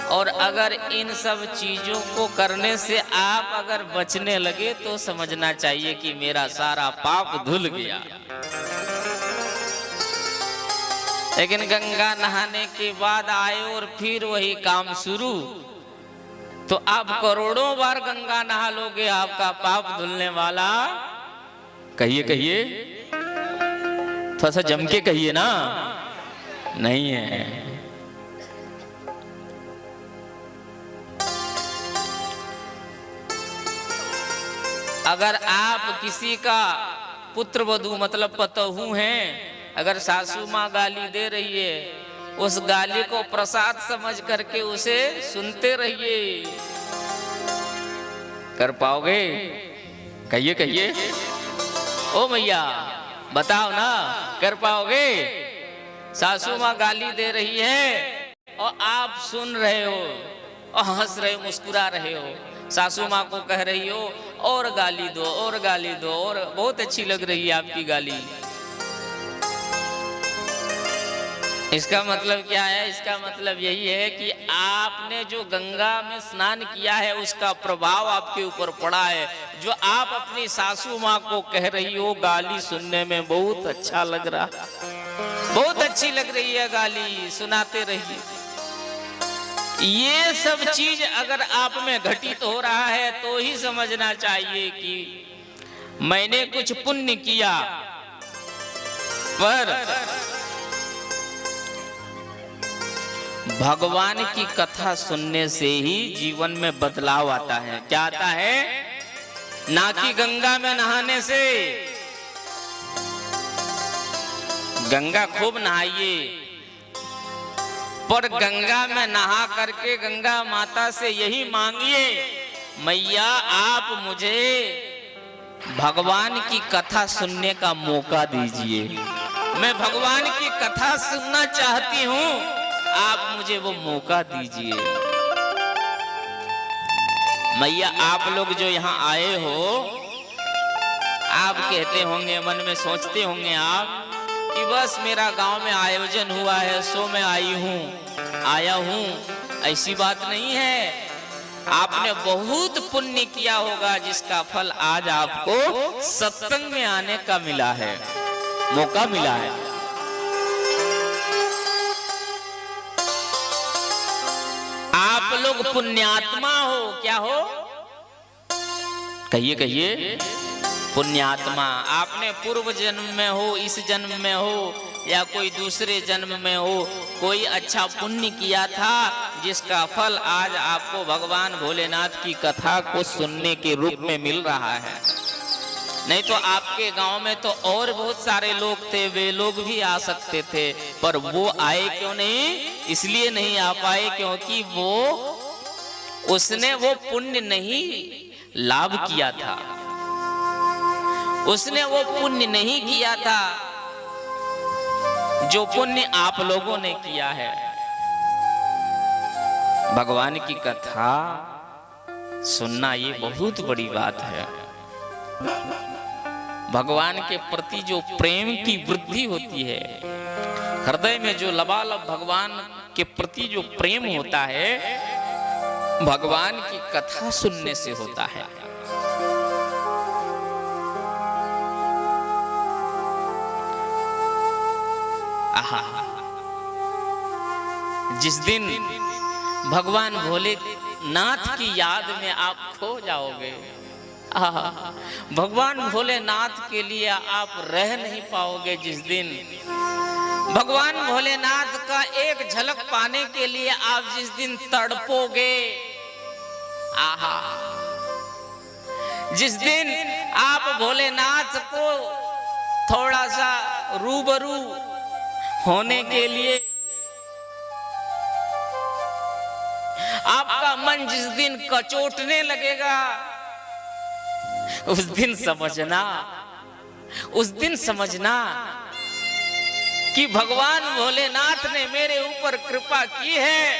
और अगर इन सब चीजों को करने से आप अगर बचने लगे तो समझना चाहिए कि मेरा सारा पाप धुल गया। लेकिन गंगा नहाने के बाद आए और फिर वही काम शुरू, तो आप करोड़ों बार गंगा नहा लोगे, आपका पाप धुलने वाला। कहिए कहिए, थोड़ा सा जम के कहिए ना, नहीं है। अगर आप किसी का पुत्र वधू मतलब पतोहू हैं, अगर सासू माँ गाली दे रही है, उस गाली को प्रसाद समझ करके उसे सुनते रहिए। कर पाओगे? कहिए कहिए, ओ मैया बताओ ना, कर पाओगे? सासू माँ गाली दे रही है और आप सुन रहे हो और हंस रहे हो, मुस्कुरा रहे हो। सासू माँ को कह रही हो और गाली दो और गाली दो, और बहुत अच्छी लग रही है आपकी गाली। इसका मतलब क्या है? इसका मतलब यही है कि आपने जो गंगा में स्नान किया है उसका प्रभाव आपके ऊपर पड़ा है। जो आप अपनी सासू माँ को कह रही हो, गाली सुनने में बहुत अच्छा लग रहा, बहुत अच्छी लग रही है गाली, सुनाते रहिए। ये सब चीज अगर आप में घटित हो रहा है तो ही समझना चाहिए कि मैंने कुछ पुण्य किया। पर भगवान की कथा सुनने से ही जीवन में बदलाव आता है। क्या आता है? ना कि गंगा में नहाने से। गंगा खूब नहाइए, पर गंगा में नहा करके गंगा माता से यही मांगिए, मैया आप मुझे भगवान की कथा सुनने का मौका दीजिए। मैं भगवान की कथा सुनना चाहती हूँ, आप मुझे वो मौका दीजिए। मैया आप लोग जो यहाँ आए हो, आप कहते होंगे, मन में सोचते होंगे आप कि बस मेरा गांव में आयोजन हुआ है सो मैं आया हूँ। ऐसी बात नहीं है। आपने बहुत पुण्य किया होगा जिसका फल आज आपको सत्संग में आने का मिला है, मौका मिला है। आप लोग पुण्यात्मा हो। क्या हो? कहिए कहिए। पुण्यात्मा। आपने पूर्व जन्म में हो, इस जन्म में हो या कोई दूसरे जन्म में हो, कोई अच्छा पुण्य किया था जिसका फल आज आपको भगवान भोलेनाथ की कथा को सुनने के रूप में मिल रहा है। नहीं तो आपके गांव में तो और बहुत सारे लोग थे, वे लोग भी आ सकते थे, पर वो आए क्यों नहीं? इसलिए नहीं आ पाए क्योंकि उसने वो पुण्य नहीं लाभ किया था, उसने वो पुण्य नहीं किया था जो पुण्य आप लोगों ने किया है। भगवान की कथा सुनना ये बहुत बड़ी बात है। भगवान के प्रति जो प्रेम की वृद्धि होती है, हृदय में जो लबालब भगवान के प्रति जो प्रेम होता है, भगवान की कथा सुनने से होता है। आहा, जिस दिन भगवान भोलेनाथ की याद में आप खो जाओगे, भगवान भोलेनाथ के लिए आप रह नहीं पाओगे, जिस दिन भगवान भोलेनाथ का एक झलक पाने के लिए आप जिस दिन तड़पोगे, आहा, जिस दिन आप भोलेनाथ को थोड़ा सा रूबरू होने के लिए आपका मन जिस दिन कचोटने लगेगा, उस दिन समझना कि भगवान भोलेनाथ ने मेरे ऊपर कृपा की है,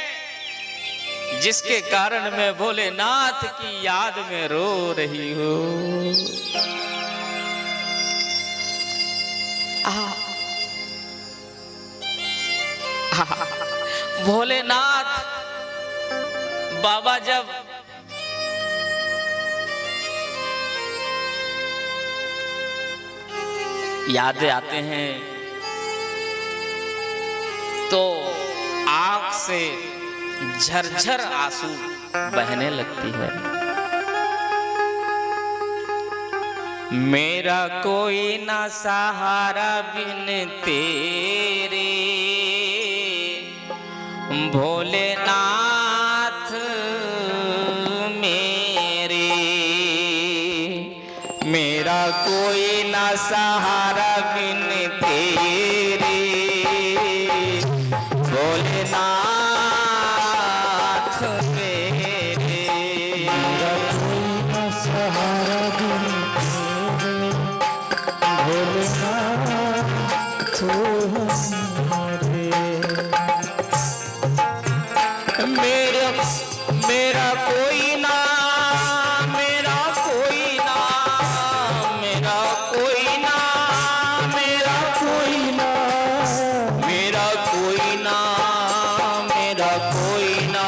जिसके कारण मैं भोलेनाथ की याद में रो रही हूँ। भोलेनाथ बाबा जब याद आते हैं तो आंख से झरझर आंसू बहने लगती है। मेरा कोई ना सहारा बिन तेरे भोलेनाथ मेरे, मेरा कोई ना सहारा बिन तेरे भोलेनाथ मेरे, मेरा कोई न सहारा बिन तेरे भोलेनाथ हमारे। मेरा कोई ना, मेरा कोई ना, मेरा कोई ना, मेरा कोई ना, मेरा कोई ना, मेरा कोई ना,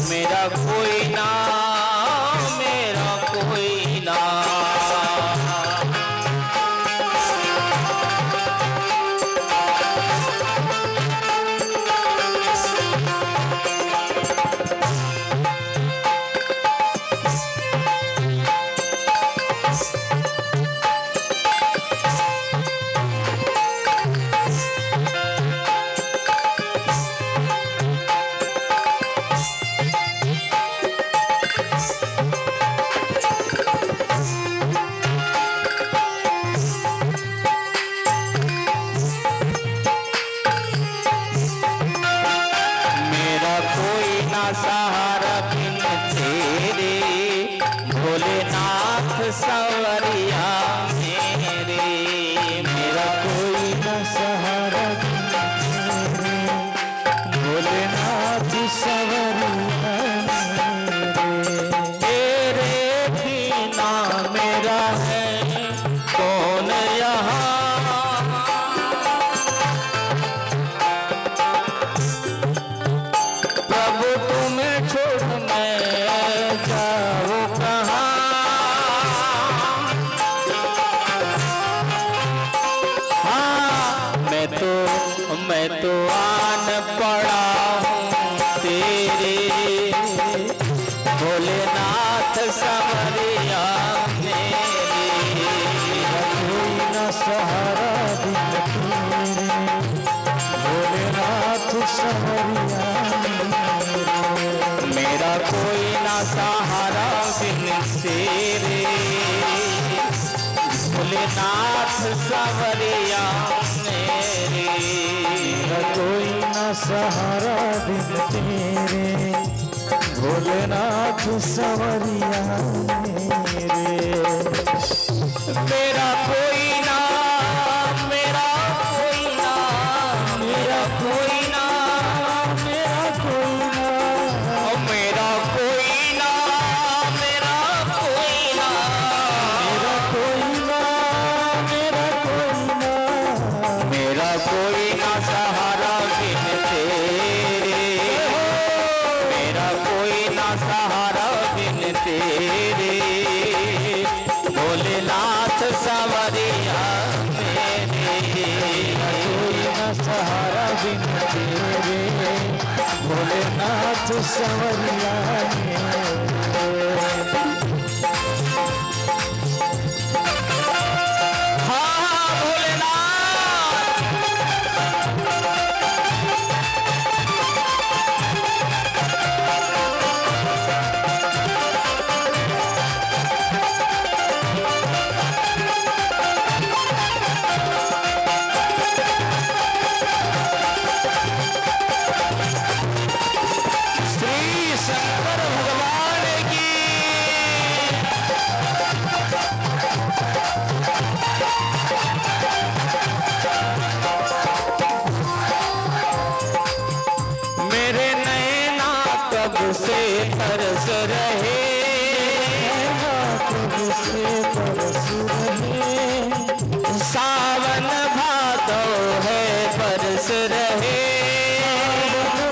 मेरा कोई ना, मेरा कोई ना। सवरिया मेरे, मेरा कोई न सहारा तेरे, भोलेनाथ सवरिया मेरे। तेरे बिना मेरा है कौन यहाँ, प्रभु तुम्हें छोड़ मैं जाऊँ कहाँ। हाँ मैं तो आन पड़ा हूँ तेरे, भोलेनाथ सवरिया मेरे। कोई न सहारा बिन तेरे, भोलेनाथ सवरिया मेरे। मेरा कोई ना सहारा बिन तेरे, भोलेनाथ सवरिया मेरे। मेरा कोई न सहारा बिन तेरे, भोलेनाथ सवरिया मेरे। मेरा कोई ना, मेरा कोई ना, मेरा कोई ना, मेरा कोई न, ओ मेरा कोई ना, मेरा कोई ना, मेरा कोई न, मेरा कोई न, मेरा कोई ना सहारा बिन तेरे, मेरा कोई ना सहारा बिन तेरे, भोलेनाथ सवरिया मेरे। कोई न सहारा बिन तेरे, भोलेनाथ सवरिया मेरे। हाँ भोलेनाथ, श्री शंकर भगवान की। मेरे नैना कब से तरस रहे, कब से बरस रहे, सावन भादो है बरस रहे।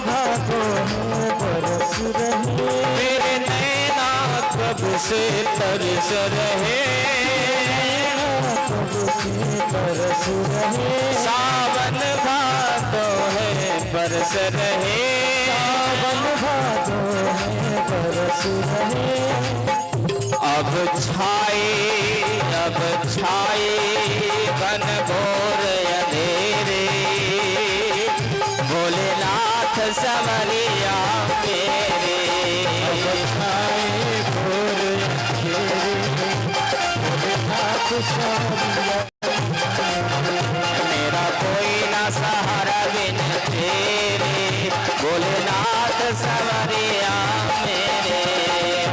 भादों में बरस रहे, मेरे नैना कब से तरस रहे, कब से बरस रहे, सावन भादो है बरस रहे। सावन भादों में बरस रहे। अब छाए घन घोर अंधेरे, भोलेनाथ सवरिया मेरे। छाए घोर अंधेरे, भोलेनाथ सवरिया मेरा कोई ना सहारा बिन तेरे, भोलेनाथ सवरिया मेरे।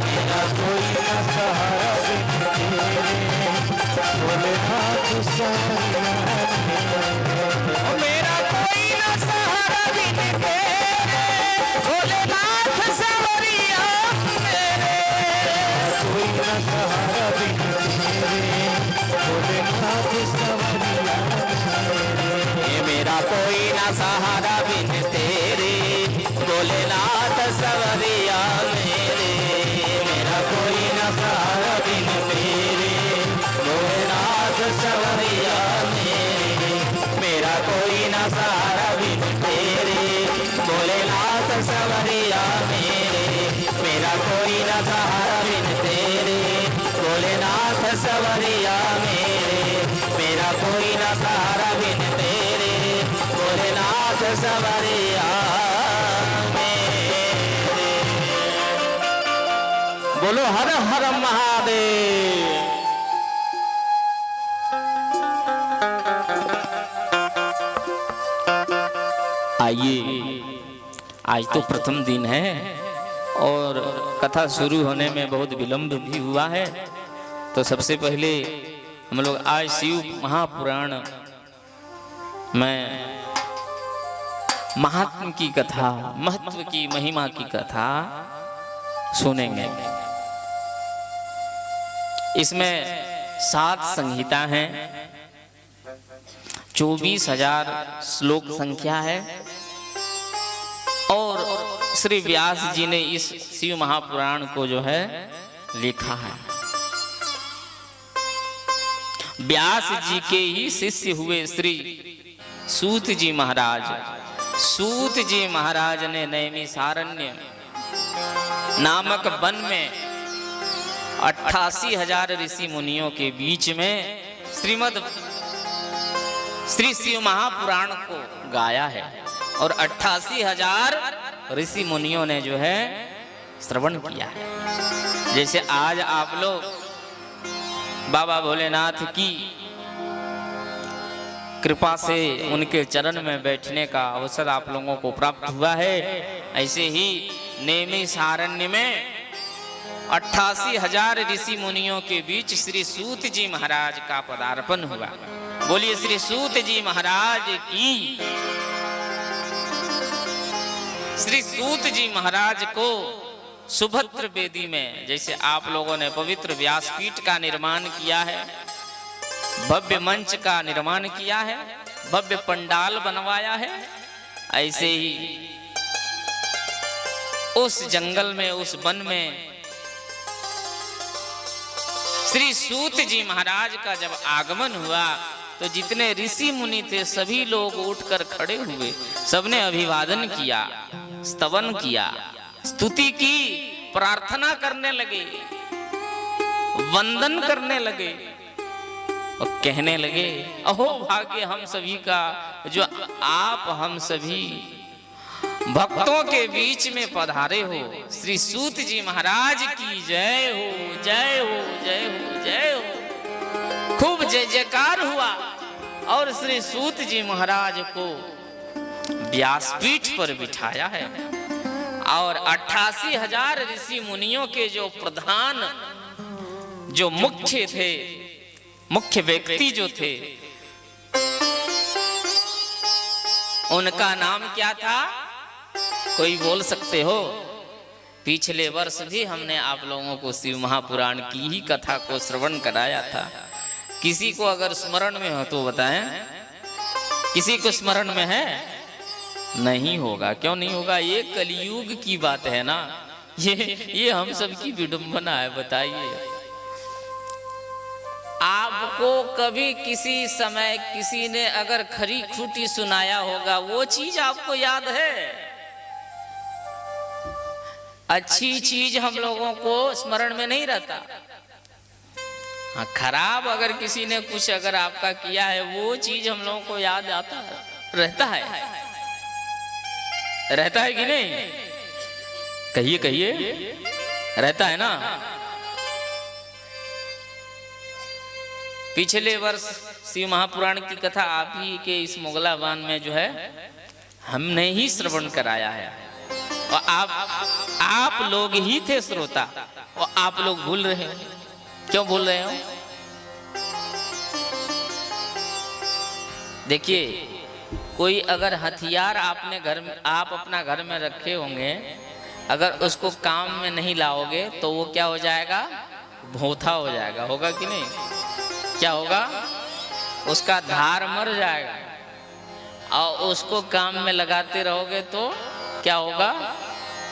मेरा कोई न सहारा बिन तेरे, भोलेनाथ सवरिया मेरे। ओ मेरा कोई ना सहारा बिन तेरे, भोलेनाथ सवरिया मेरे। कोई न सहारा बिन तेरे, भोलेनाथ सवरिया मेरे। ये मेरा कोई ना सहारा बिन तेरे, भोलेनाथ सवरिया मेरे। मेरा कोई ना सहारा बिन तेरे, भोलेनाथ सवरिया मेरे। मेरा कोई ना सहारा बिन तेरे, भोलेनाथ सवरिया मेरे। मेरा कोई ना सहारा बिन तेरे, भोलेनाथ सवरिया मेरे। मेरा कोई ना सहारा बिन तेरे, भोलेनाथ सवरिया मेरे। बोलो हर हर महादेव। आइए, आज तो प्रथम दिन है और कथा शुरू होने में बहुत विलंब भी हुआ है, तो सबसे पहले हम लोग आज शिव महापुराण में महात्म की कथा, महत्व की, महिमा की कथा सुनेंगे। इसमें 7 संहिता हैं, 24,000 श्लोक संख्या है और श्री व्यास जी ने इस शिव महापुराण को जो है लिखा है। व्यास जी के ही शिष्य हुए श्री सूत जी महाराज। सूत जी महाराज ने नैमिषारण्य नामक वन में 88,000 ऋषि मुनियों के बीच में श्री शिव महापुराण को गाया है और 88,000 ऋषि मुनियों ने जो है श्रवण किया है। जैसे आज आप लोग बाबा भोलेनाथ की कृपा से उनके चरण में बैठने का अवसर आप लोगों को प्राप्त हुआ है, ऐसे ही नैमिषारण्य में 88,000 ऋषि मुनियों के बीच श्री सूत जी महाराज का पदार्पण हुआ। बोलिए श्री सूत जी महाराज की। श्री सूत जी महाराज को सुभद्र वेदी में, जैसे आप लोगों ने पवित्र व्यासपीठ का निर्माण किया है, भव्य मंच का निर्माण किया है, भव्य पंडाल बनवाया है, ऐसे ही उस जंगल में, उस वन में श्री सूत जी महाराज का जब आगमन हुआ तो जितने ऋषि मुनि थे सभी लोग उठकर खड़े हुए, सबने अभिवादन किया, स्तवन किया, स्तुति की, प्रार्थना करने लगे, वंदन करने लगे और कहने लगे, अहो भाग्य हम सभी का जो आप हम सभी भक्तों के बीच में पधारे हो। श्री सूत जी महाराज की जय हो, जय हो, जय हो, जय हो। खूब जय जयकार हुआ और श्री सूत जी महाराज को व्यासपीठ पर बिठाया है और 88,000 ऋषि मुनियों के जो प्रधान, जो मुख्य थे, मुख्य व्यक्ति जो थे, उनका नाम क्या था? कोई बोल सकते हो? पिछले वर्ष भी हमने आप लोगों को शिव महापुराण की ही कथा को श्रवण कराया था। किसी को अगर स्मरण में हो तो बताएं। किसी को स्मरण में है? नहीं होगा। क्यों नहीं होगा? ये कलयुग की बात है ना, ये हम सब की विडंबना है। बताइए, आपको कभी किसी समय किसी ने अगर खरी खूटी सुनाया होगा, वो चीज आपको याद है? अच्छी चीज हम लोगों को स्मरण में नहीं रहता। हाँ, खराब अगर किसी ने कुछ अगर आपका किया है, वो चीज हम लोगों को याद आता रहता है। रहता है कि नहीं? कहिए कहिए, रहता है ना? पिछले वर्ष शिव महापुराण की कथा आप ही के इस मोगलाबान में जो है हमने ही श्रवण कराया है और आप लोग ही थे श्रोता और आप लोग भूल रहे हो। क्यों भूल रहे हो? देखिए, कोई अगर हथियार आपने घर में, आप अपना घर में रखे होंगे, अगर उसको काम में नहीं लाओगे तो वो क्या हो जाएगा? भोथा हो जाएगा। होगा कि नहीं? क्या होगा? उसका धार मर जाएगा और उसको काम में लगाते रहोगे तो क्या होगा?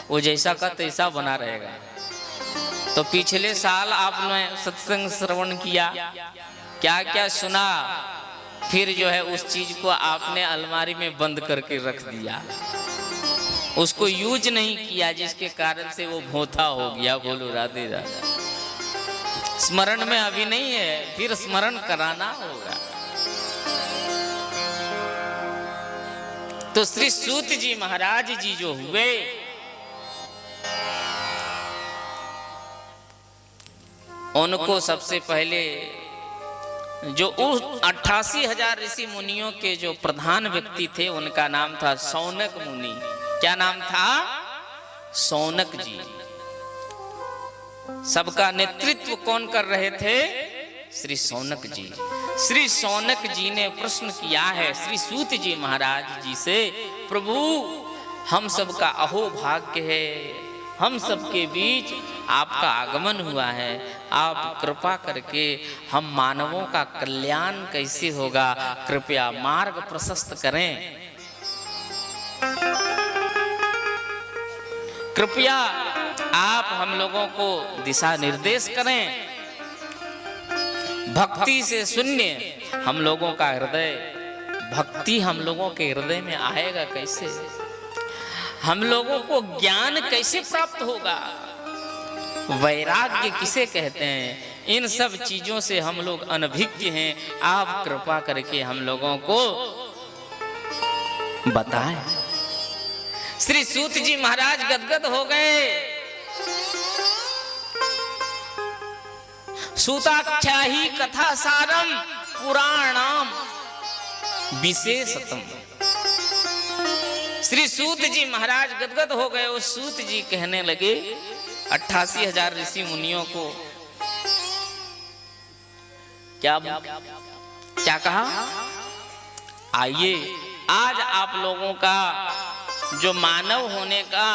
वो जैसा का तैसा बना रहेगा। तो पिछले साल आपने सत्संग श्रवण किया, क्या क्या सुना, फिर जो है उस चीज को आपने अलमारी में बंद करके रख दिया, उसको यूज नहीं किया, जिसके कारण से वो भोथा हो गया। बोलो राधे राधे। स्मरण में अभी नहीं है, फिर स्मरण कराना होगा। तो श्री सूत जी महाराज जी जो हुए, उनको सबसे पहले जो उस 88,000 ऋषि मुनियों के जो प्रधान व्यक्ति थे, उनका नाम था शौनक मुनि। क्या नाम था? शौनक जी। सबका नेतृत्व कौन कर रहे थे? श्री शौनक जी। श्री शौनक जी ने प्रश्न किया है श्री सूत जी महाराज जी से, प्रभु हम सबका अहोभाग्य है, हम सबके बीच आपका आगमन हुआ है, आप कृपा करके हम मानवों का कल्याण कैसे होगा, कृपया मार्ग प्रशस्त करें, कृपया आप हम लोगों को दिशा निर्देश करें। भक्ति से शून्य हम लोगों का हृदय, भक्ति हम लोगों के हृदय में आएगा कैसे? हम लोगों को ज्ञान कैसे प्राप्त होगा? वैराग्य किसे कहते हैं? इन सब चीजों से हम लोग अनभिज्ञ हैं। आप कृपा करके हम लोगों को बताएं। श्री सूत जी महाराज गदगद हो गए। सूताख्याही कथा सारम पुराणाम विशेषतम। श्री सूत जी महाराज गदगद हो गए। उस सूत जी कहने लगे 88,000 ऋषि मुनियों को क्या कहा? आइए आज आप लोगों का जो मानव होने का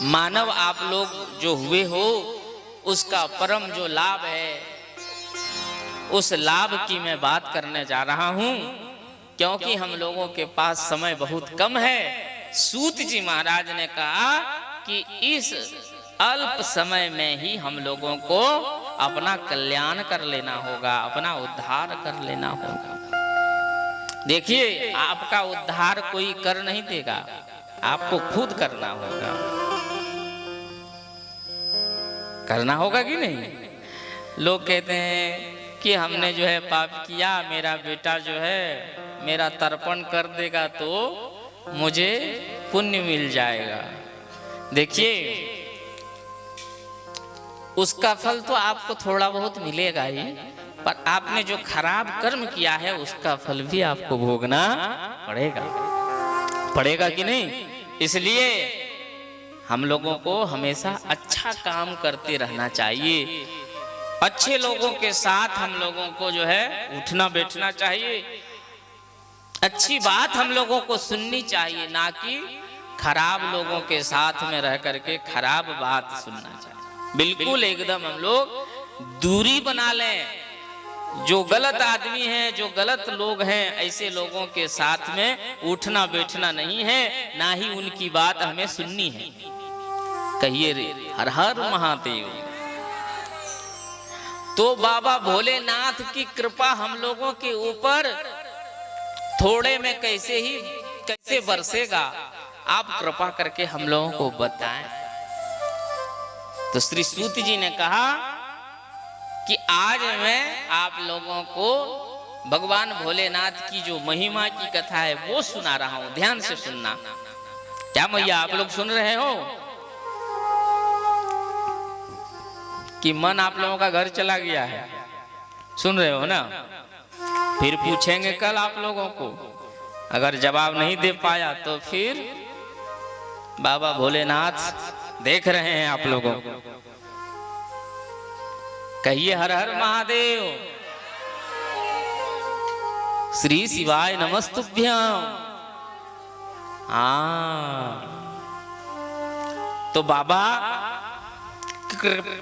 मानव आप लोग जो हुए हो उसका परम जो लाभ है, उस लाभ की मैं बात करने जा रहा हूं, क्योंकि हम लोगों के पास समय बहुत कम है। सूत जी महाराज ने कहा कि इस अल्प समय में ही हम लोगों को अपना कल्याण कर लेना होगा, अपना उद्धार कर लेना होगा। देखिए आपका उद्धार कोई कर नहीं देगा, आपको खुद करना होगा। करना होगा कि नहीं? लोग कहते हैं कि हमने जो है पाप किया, मेरा बेटा जो है मेरा तर्पण कर देगा तो मुझे पुण्य मिल जाएगा। देखिए उसका फल तो आपको थोड़ा बहुत मिलेगा ही, पर आपने जो खराब कर्म किया है उसका फल भी आपको भोगना पड़ेगा कि नहीं? इसलिए हम लोगों को हमेशा अच्छा काम करते रहना चाहिए। अच्छे लोगों के साथ हम लोगों को जो है उठना बैठना चाहिए। अच्छी बात हम लोगों को सुननी चाहिए, ना कि खराब लोगों के साथ में रह करके खराब बात सुनना चाहिए। बिल्कुल एकदम हम लोग दूरी बना लें। जो गलत आदमी हैं, जो गलत लोग हैं, ऐसे लोगों के साथ में उठना बैठना नहीं है, ना ही उनकी बात हमें सुननी है। कहिए रे हर हर महादेव। तो बाबा भोलेनाथ की कृपा हम लोगों के ऊपर थोड़े में कैसे बरसेगा, आप कृपा करके हम लोगों को बताएं। तो श्री सूत जी ने कहा कि आज मैं आप लोगों को भगवान भोलेनाथ की जो महिमा की कथा है वो सुना रहा हूं, ध्यान से सुनना। क्या मैया आप लोग सुन रहे हो कि मन आप लोगों का घर चला गया है? सुन रहे हो ना? फिर पूछेंगे कल आप लोगों को, अगर जवाब नहीं दे पाया तो फिर बाबा भोलेनाथ देख रहे हैं आप लोगों को। कहिए हर हर महादेव। श्री शिवाय नमस्तुभ्यम। तो बाबा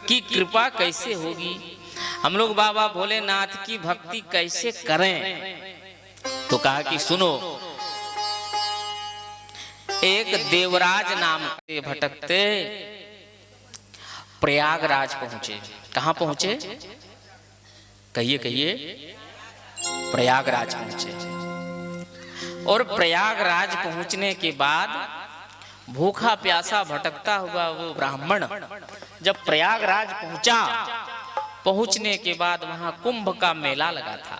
की कृपा कैसे होगी, हम लोग बाबा भोलेनाथ की भक्ति कैसे करें? तो कहा कि सुनो, एक देवराज नाम के भटकते प्रयागराज पहुंचे। कहां पहुंचे? कहिए कहिए। प्रयागराज पहुंचे। और प्रयागराज पहुंचने के बाद भूखा प्यासा भटकता हुआ वो ब्राह्मण जब प्रयागराज पहुंचा, पहुंचने के बाद वहां कुंभ का मेला लगा था।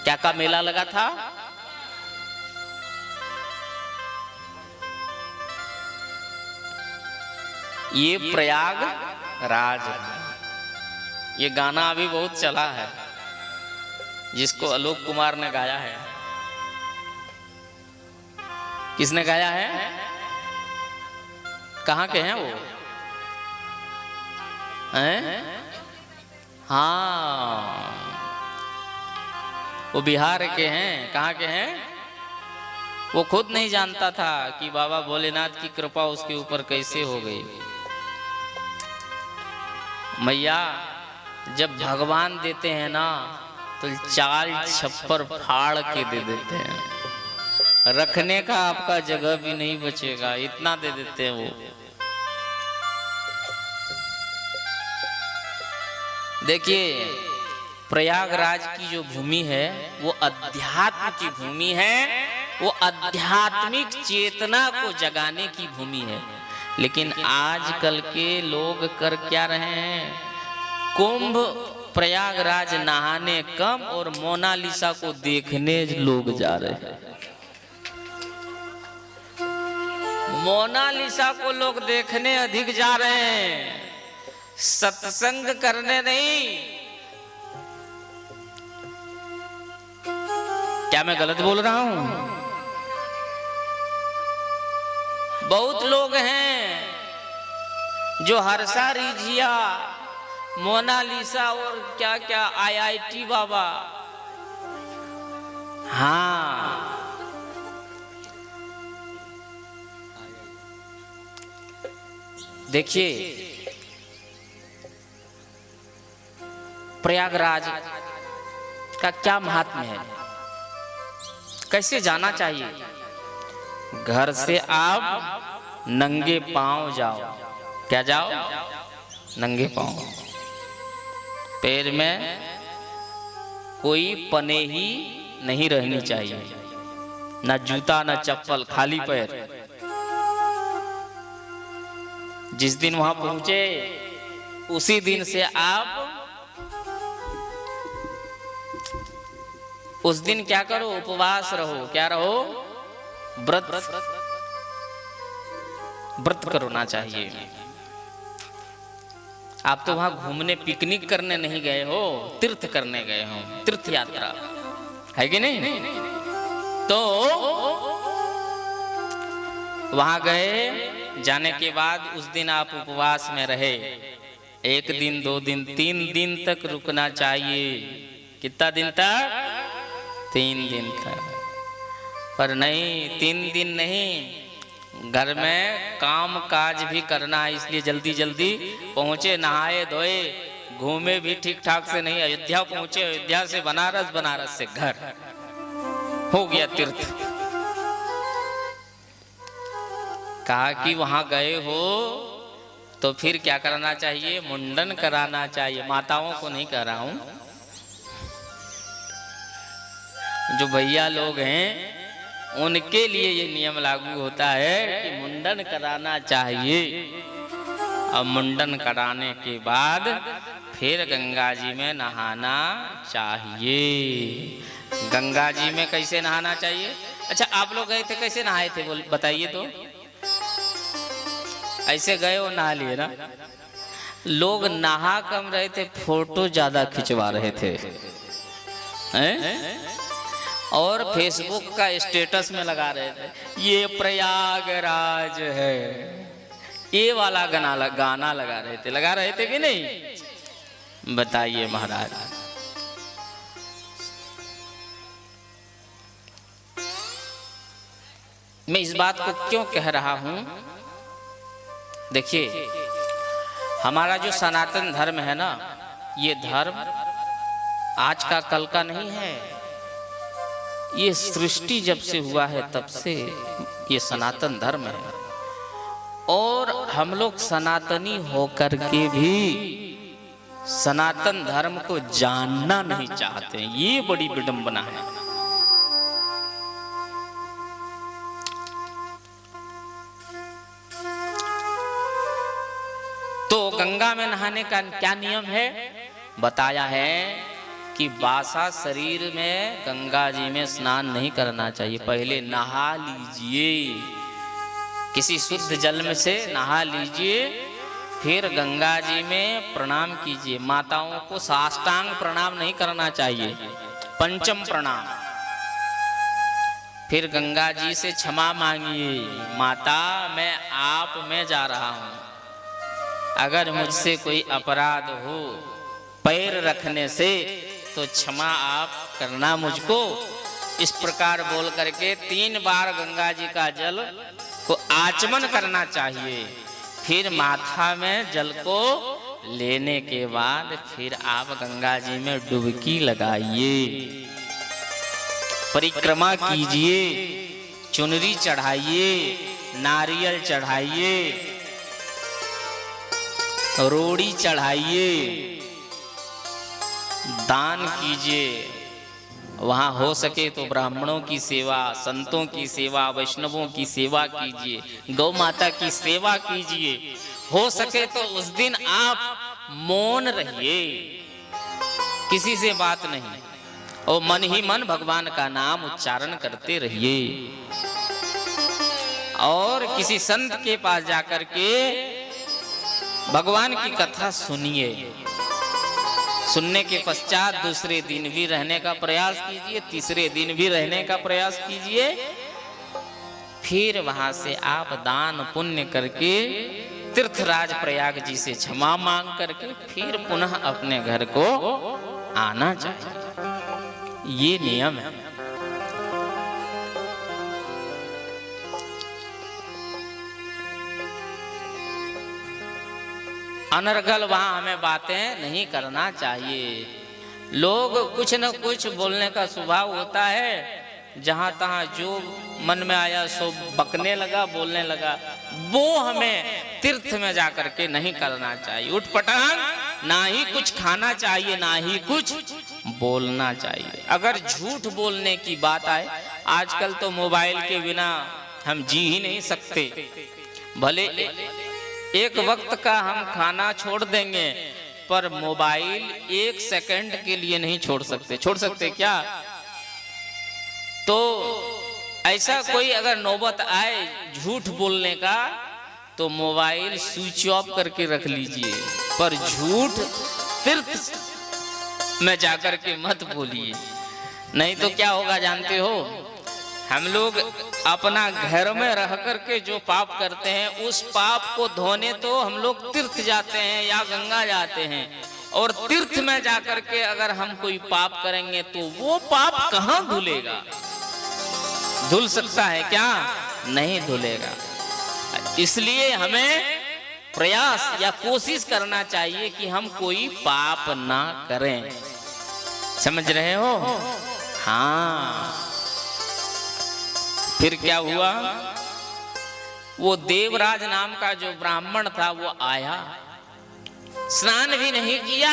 क्या का मेला लगा था? ये प्रयागराज है। ये गाना अभी बहुत चला है, जिसको आलोक कुमार ने गाया है। किसने गाया है? कहाँ के हैं वो? हैं? हाँ, वो बिहार के हैं। कहाँ के हैं? वो खुद नहीं जानता था कि बाबा भोलेनाथ की कृपा उसके ऊपर कैसे हो गई। मैया जब भगवान देते हैं ना तो चाल छप्पर फाड़ के दे देते हैं, रखने का आपका जगह भी नहीं बचेगा, इतना दे देते हैं वो। देखिए, प्रयागराज की जो भूमि है वो अध्यात्म की भूमि है, वो आध्यात्मिक चेतना को जगाने की भूमि है। लेकिन आजकल के लोग कर क्या रहे हैं? कुंभ प्रयागराज नहाने कम और मोनालिसा को देखने लोग जा रहे हैं। मोनालिसा को लोग देखने अधिक जा रहे हैं, सत्संग करने नहीं। क्या मैं गलत बोल रहा हूं? बहुत लोग हैं जो हर्षा रिझिया, मोनालिसा और क्या क्या IIT बाबा, हाँ, देखिए प्रयागराज का क्या महात्म्य है, कैसे जाना चाहिए? घर से आप नंगे पांव जाओ। क्या जाओ? नंगे पांव। पैर में कोई पनेही नहीं रहनी चाहिए, ना जूता ना चप्पल, खाली पैर। जिस दिन वहां पहुंचे उसी दिन से आप उस दिन क्या करो? उपवास रहो। क्या रहो? व्रत करना चाहिए। आप तो वहां घूमने पिकनिक करने नहीं गए हो, तीर्थ करने गए हो, तीर्थ यात्रा है कि नहीं? तो वहां गए, जाने के बाद उस दिन आप उपवास में रहे। 1 दिन 2 दिन 3 दिन तक रुकना चाहिए। कितना दिन तक? 3 दिन तक। पर नहीं, 3 दिन नहीं, घर में काम काज भी करना है, इसलिए जल्दी जल्दी पहुंचे, नहाए धोए, घूमे भी ठीक ठाक से नहीं। अयोध्या पहुंचे, अयोध्या से बनारस, बनारस से घर, हो गया तीर्थ। कहा कि वहां गए हो तो फिर क्या करना चाहिए? मुंडन कराना चाहिए। माताओं को नहीं कह रहा हूं, जो भैया लोग हैं उनके लिए ये नियम लागू होता है कि मुंडन कराना चाहिए। अब मुंडन कराने के बाद फिर गंगा जी में नहाना चाहिए। गंगा जी में कैसे नहाना चाहिए? अच्छा, आप लोग गए थे, कैसे नहाए थे बताइए तो? ऐसे गए और नहा लिए ना? लोग नहा कम रहे थे, फोटो ज्यादा खिंचवा रहे थे हैं? और फेसबुक का स्टेटस में लगा रहे थे, ये प्रयागराज है, ये वाला गाना लगा रहे थे कि नहीं? बताइए महाराज। मैं इस बात को क्यों कह रहा हूं? देखिए, हमारा जो सनातन धर्म है ना, ये धर्म आज का कल का नहीं है। ये सृष्टि जब से हुआ है तब से ये सनातन धर्म है। और हम लोग सनातनी होकर के भी सनातन धर्म को जानना नहीं चाहते हैं, ये बड़ी विडंबना है। तो गंगा में नहाने का क्या नियम है? बताया है कि बासा शरीर में गंगा जी में स्नान नहीं करना चाहिए, पहले नहा लीजिए, किसी शुद्ध जल में से नहा लीजिए, फिर गंगा जी में प्रणाम कीजिए। माताओं को साष्टांग प्रणाम नहीं करना चाहिए, पंचम प्रणाम। फिर गंगा जी से क्षमा मांगिए, माता मैं आप में जा रहा हूं, अगर मुझसे कोई अपराध हो पैर रखने से तो क्षमा आप करना मुझको। इस प्रकार बोल करके 3 बार गंगा जी का जल को आचमन करना चाहिए। फिर माथा में जल को लेने के बाद फिर आप गंगा जी में डुबकी लगाइए, परिक्रमा कीजिए, चुनरी चढ़ाइए, नारियल चढ़ाइए, रोड़ी चढ़ाइए, दान कीजिए। वहां हो सके तो ब्राह्मणों की सेवा, संतों की सेवा, वैष्णवों की सेवा कीजिए, गौ माता की सेवा कीजिए। हो सके तो उस दिन आप मौन रहिए, किसी से बात नहीं, और मन ही मन भगवान का नाम उच्चारण करते रहिए। और किसी संत के पास जाकर के भगवान की कथा सुनिए। सुनने के पश्चात दूसरे दिन भी रहने का प्रयास कीजिए, तीसरे दिन भी रहने का प्रयास कीजिए। फिर वहां से आप दान पुण्य करके तीर्थराज प्रयाग जी से क्षमा मांग करके फिर पुनः अपने घर को आना चाहिए। ये नियम है। अनर्गल वहां हमें बातें नहीं करना चाहिए। लोग कुछ न कुछ बोलने का स्वभाव होता है, जहां तहां जो मन में आया सो बकने लगा, बोलने लगा। वो हमें तीर्थ में जाकर के नहीं करना चाहिए। उठपटांग ना ही कुछ खाना चाहिए, ना ही कुछ बोलना चाहिए। अगर झूठ बोलने की बात आए, आजकल तो मोबाइल के बिना हम जी ही नहीं सकते। भले एक वक्त का हम खाना छोड़ देंगे, पर मोबाइल 1 सेकंड के लिए नहीं छोड़ सकते। छोड़ सकते क्या? तो ऐसा कोई अगर नौबत आए झूठ बोलने का, तो मोबाइल स्विच ऑफ करके रख लीजिए, पर झूठ तीर्थ में जाकर के मत बोलिए। नहीं तो क्या होगा जानते हो? हम लोग अपना घर में रह करके जो पाप करते हैं, उस पाप को धोने तो हम लोग तीर्थ जाते हैं या गंगा जाते हैं। और तीर्थ में जाकर के अगर हम कोई पाप करेंगे तो वो पाप कहाँ धुलेगा? धुल सकता है क्या? नहीं धुलेगा। इसलिए हमें प्रयास या कोशिश करना चाहिए कि हम कोई पाप ना करें। समझ रहे हो? हाँ। फिर क्या हुआ? वो देवराज नाम का जो ब्राह्मण था वो आया, स्नान भी नहीं किया,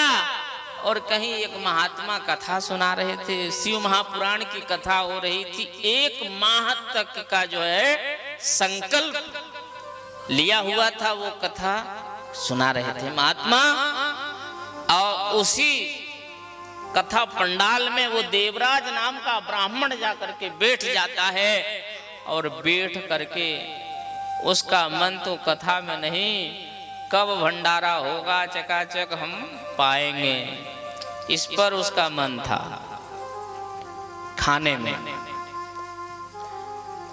और कहीं एक महात्मा कथा सुना रहे थे। शिव महापुराण की कथा हो रही थी। 1 माह तक का जो है संकल्प लिया हुआ था, वो कथा सुना रहे थे महात्मा। और उसी कथा पंडाल में वो देवराज नाम का ब्राह्मण जाकर के बैठ जाता है, और बैठ करके उसका मन तो कथा में नहीं, कब भंडारा होगा चकाचक हम पाएंगे, इस पर उसका मन था, खाने में।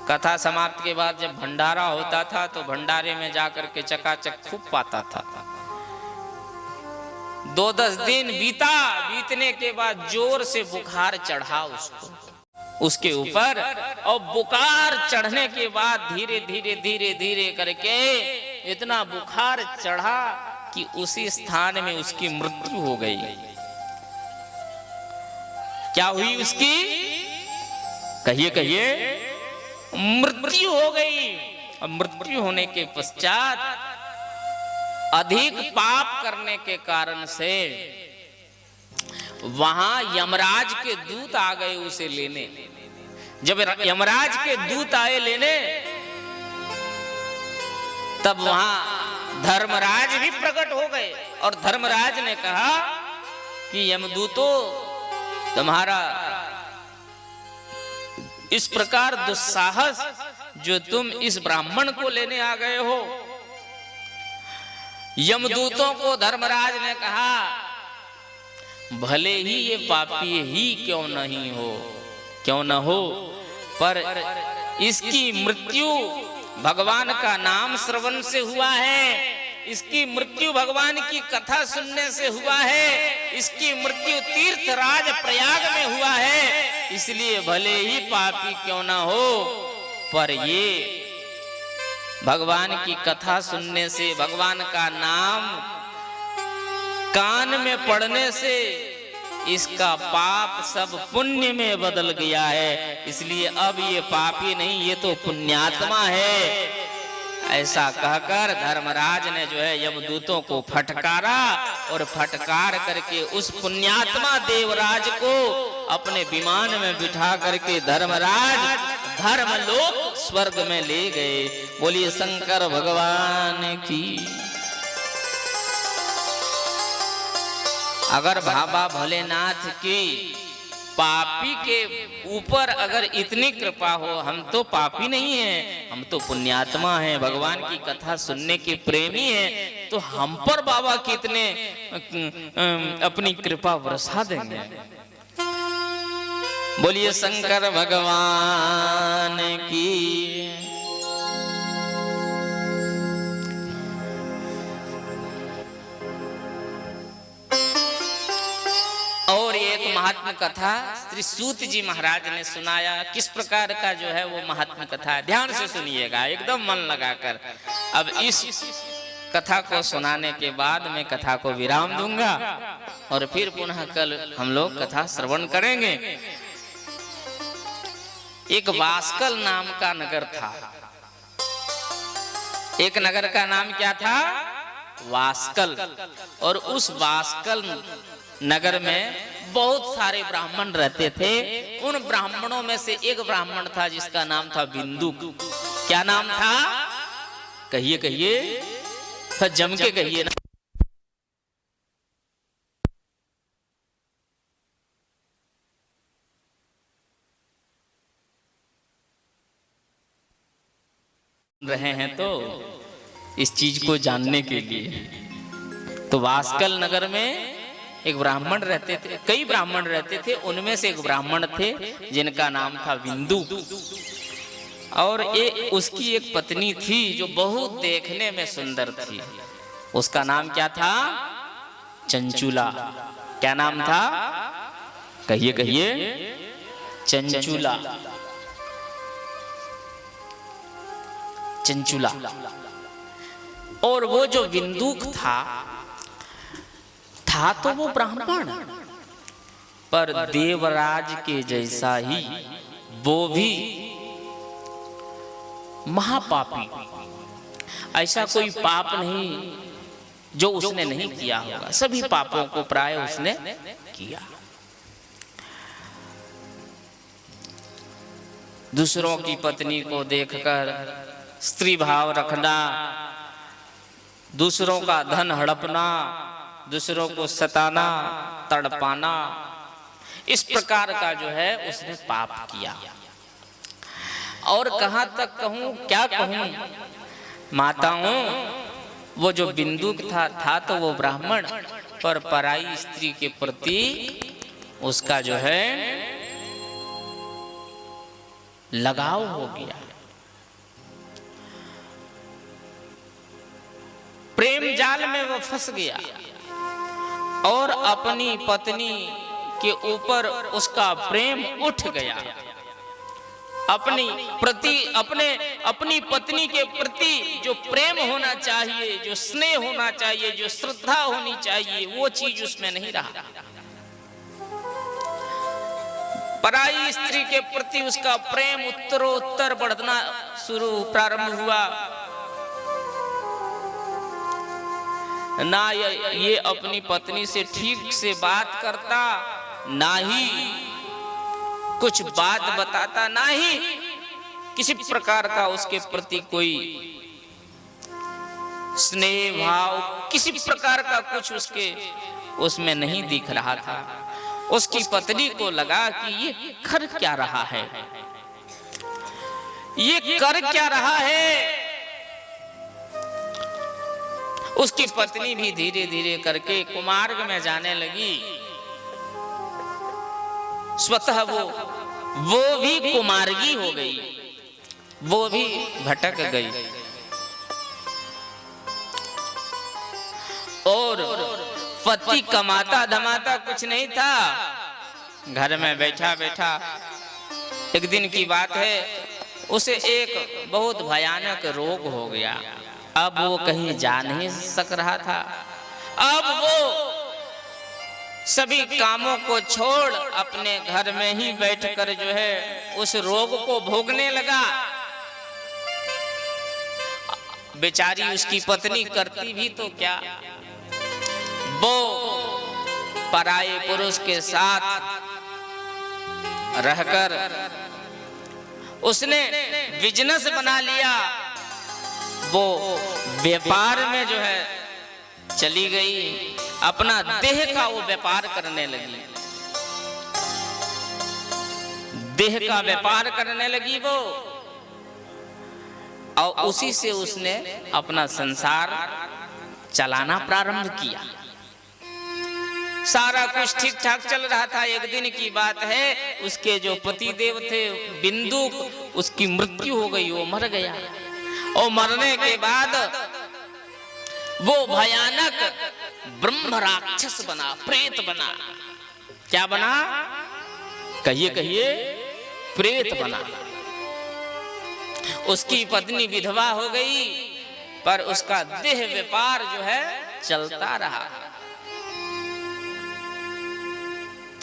कथा समाप्त के बाद जब भंडारा होता था तो भंडारे में जाकर के चकाचक खूब पाता था। 2-10 दिन बीतने के बाद जोर से बुखार चढ़ा उसके ऊपर, और बुखार चढ़ने के बाद धीरे धीरे करके इतना बुखार चढ़ा कि उसी स्थान में उसकी मृत्यु हो गई। क्या हुई उसकी? कहिए मृत्यु हो गई। और मृत्यु होने के पश्चात अधिक पाप करने के कारण से वहां यमराज के दूत आ गए उसे लेने। जब यमराज के दूत आए लेने, तब वहां धर्मराज भी प्रकट हो गए, और धर्मराज ने कहा कि यमदूतों, तुम्हारा इस प्रकार दुस्साहस जो तुम इस ब्राह्मण को लेने आ गए हो। यमदूतों को धर्मराज ने कहा, भले ही ये पापी ही क्यों न हो, पर इसकी मृत्यु भगवान का नाम श्रवण से हुआ है, इसकी मृत्यु भगवान की कथा सुनने से हुआ है, इसकी मृत्यु तीर्थराज प्रयाग में हुआ है। इसलिए भले ही पापी क्यों ना हो, पर ये भगवान की कथा सुनने से, भगवान का नाम कान में पड़ने से इसका पाप सब पुण्य में बदल गया है। इसलिए अब ये पापी नहीं, ये तो पुण्यात्मा है। ऐसा कहकर धर्मराज ने जो है यमदूतों को फटकारा और फटकार करके उस पुण्यात्मा देवराज को अपने विमान में बिठा करके धर्मराज धर्मलोक स्वर्ग में ले गए। बोलिए शंकर भगवान की। अगर बाबा भोलेनाथ की पापी के ऊपर अगर इतनी कृपा हो, हम तो पापी नहीं हैं, हम तो पुण्यात्मा हैं, भगवान की कथा सुनने के प्रेमी हैं, तो हम पर बाबा कितने अपनी कृपा बरसा देंगे। बोलिए शंकर भगवान की। और एक महात्मा कथा श्री सूत जी महाराज ने सुनाया। किस प्रकार का जो है वो महात्मा कथा है, ध्यान से सुनिएगा, एकदम मन लगाकर। अब इस कथा को सुनाने के बाद मैं कथा को विराम दूंगा और फिर पुनः कल हम लोग कथा श्रवण करेंगे। एक वास्कल नाम का नगर था। एक नगर का नाम क्या था? वास्कल। और उस वास्कल नगर में बहुत सारे ब्राह्मण रहते थे। उन ब्राह्मणों में से एक ब्राह्मण था जिसका नाम था बिंदु। क्या नाम था? कहिए कहिए, तो जम के कहिए ना। रहे हैं तो इस चीज को जानने के लिए। तो वास्कल नगर में एक ब्राह्मण रहते थे, कई ब्राह्मण रहते थे, उनमें से एक ब्राह्मण थे जिनका नाम था बिंदु। और उसकी एक पत्नी थी जो बहुत देखने में सुंदर थी। उसका नाम क्या था? चंचुला। क्या नाम था? कहिए कहिए, चंचुला। चंचुला। और वो जो बिंदुक था तो वो ब्राह्मण, पर देवराज के जैसा ही वो भी महापापी। ऐसा कोई पाप नहीं जो उसने नहीं किया होगा, सभी पापों को प्राय उसने किया। दूसरों की पत्नी को देखकर स्त्री भाव रखना, दूसरों का धन हड़पना, दूसरों को सताना, तड़पाना, इस प्रकार का जो है उसने पाप किया। और कहां तक कहूं, क्या कहूं माताओं, वो जो बिंदुक था तो वो ब्राह्मण, पर पराई स्त्री के प्रति उसका जो है लगाव हो गया। प्रेम जाल में वो फंस गया और अपनी पत्नी के ऊपर उसका प्रेम उठ गया। अपनी पत्नी के प्रति जो प्रेम होना चाहिए, जो स्नेह होना चाहिए, जो श्रद्धा होनी चाहिए, वो चीज उसमें नहीं रहा। पराई स्त्री के प्रति उसका प्रेम उत्तरोत्तर बढ़ना प्रारंभ हुआ। ना ये अपनी पत्नी से ठीक से बात करता, ना ही कुछ बात बताता, ना ही किसी प्रकार का उसके प्रति कोई स्नेह भाव, किसी प्रकार का कुछ उसमें नहीं दिख रहा था। उसकी पत्नी को लगा कि ये कर क्या रहा है, ये कर क्या रहा है। उसकी पत्नी भी धीरे धीरे करके कुमार्ग में जाने लगी। स्वतः वो वो भी कुमार्गी हो गई, वो भी भटक गई। और पति कमाता धमाता कुछ नहीं था, घर में बैठा बैठा एक दिन की बात है, उसे एक बहुत भयानक रोग हो गया। अब वो कहीं जा नहीं सक रहा था। अब वो सभी कामों को छोड़ अपने घर में ही बैठकर जो है उस रोग को भोगने लगा। बेचारी उसकी पत्नी करती भी तो क्या, वो पराये पुरुष के साथ रहकर उसने बिजनेस बना लिया। वो व्यापार में जो है चली गई, अपना देह का वो व्यापार करने लगी, देह का व्यापार करने लगी वो। और उसी से उसने अपना संसार चलाना प्रारंभ किया। सारा कुछ ठीक ठाक चल रहा था। एक दिन की बात है, उसके जो पति देव थे बिंदु, उसकी मृत्यु हो गई, वो मर गया। और मरने के बाद वो भयानक ब्रह्म राक्षस बना, प्रेत बना। क्या बना? कहिए कहिए, प्रेत बना। उसकी पत्नी विधवा हो गई, पर उसका देह व्यापार जो है चलता रहा।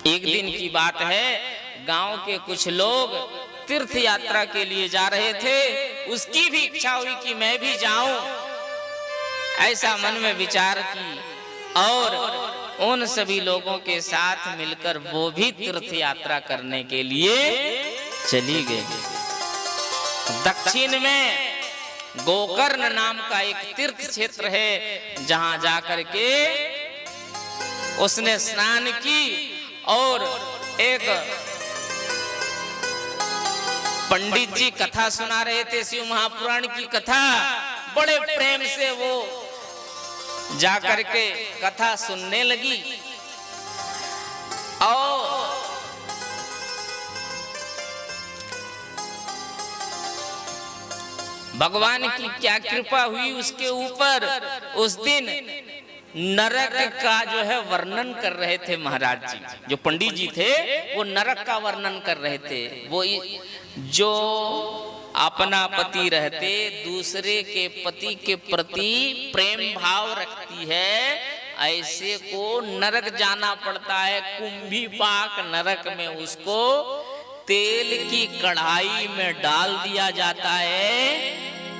एक दिन की बात है, गांव के कुछ लोग तीर्थ यात्रा के लिए जा रहे थे। उसकी भी इच्छा हुई कि मैं भी जाऊं, ऐसा मन में विचार की और उन सभी लोगों के साथ मिलकर वो भी तीर्थ यात्रा करने के लिए चली गई। दक्षिण में गोकर्ण नाम का एक तीर्थ क्षेत्र है, जहां जाकर के उसने स्नान की और एक पंडित जी कथा सुना रहे थे, शिव महापुराण की कथा। बड़े प्रेम से वो जाकर के कथा सुनने लगी और भगवान की क्या कृपा हुई उसके ऊपर। उस दिन नरक का जो है वर्णन कर रहे थे महाराज जी। जो पंडित जी थे वो नरक का वर्णन कर रहे थे। वो जो अपना पति रहते दूसरे के पति के प्रति प्रेम भाव रखती है, ऐसे को नरक जाना पड़ता है। कुंभी पाक नरक में उसको तेल की कढ़ाई में डाल दिया जाता है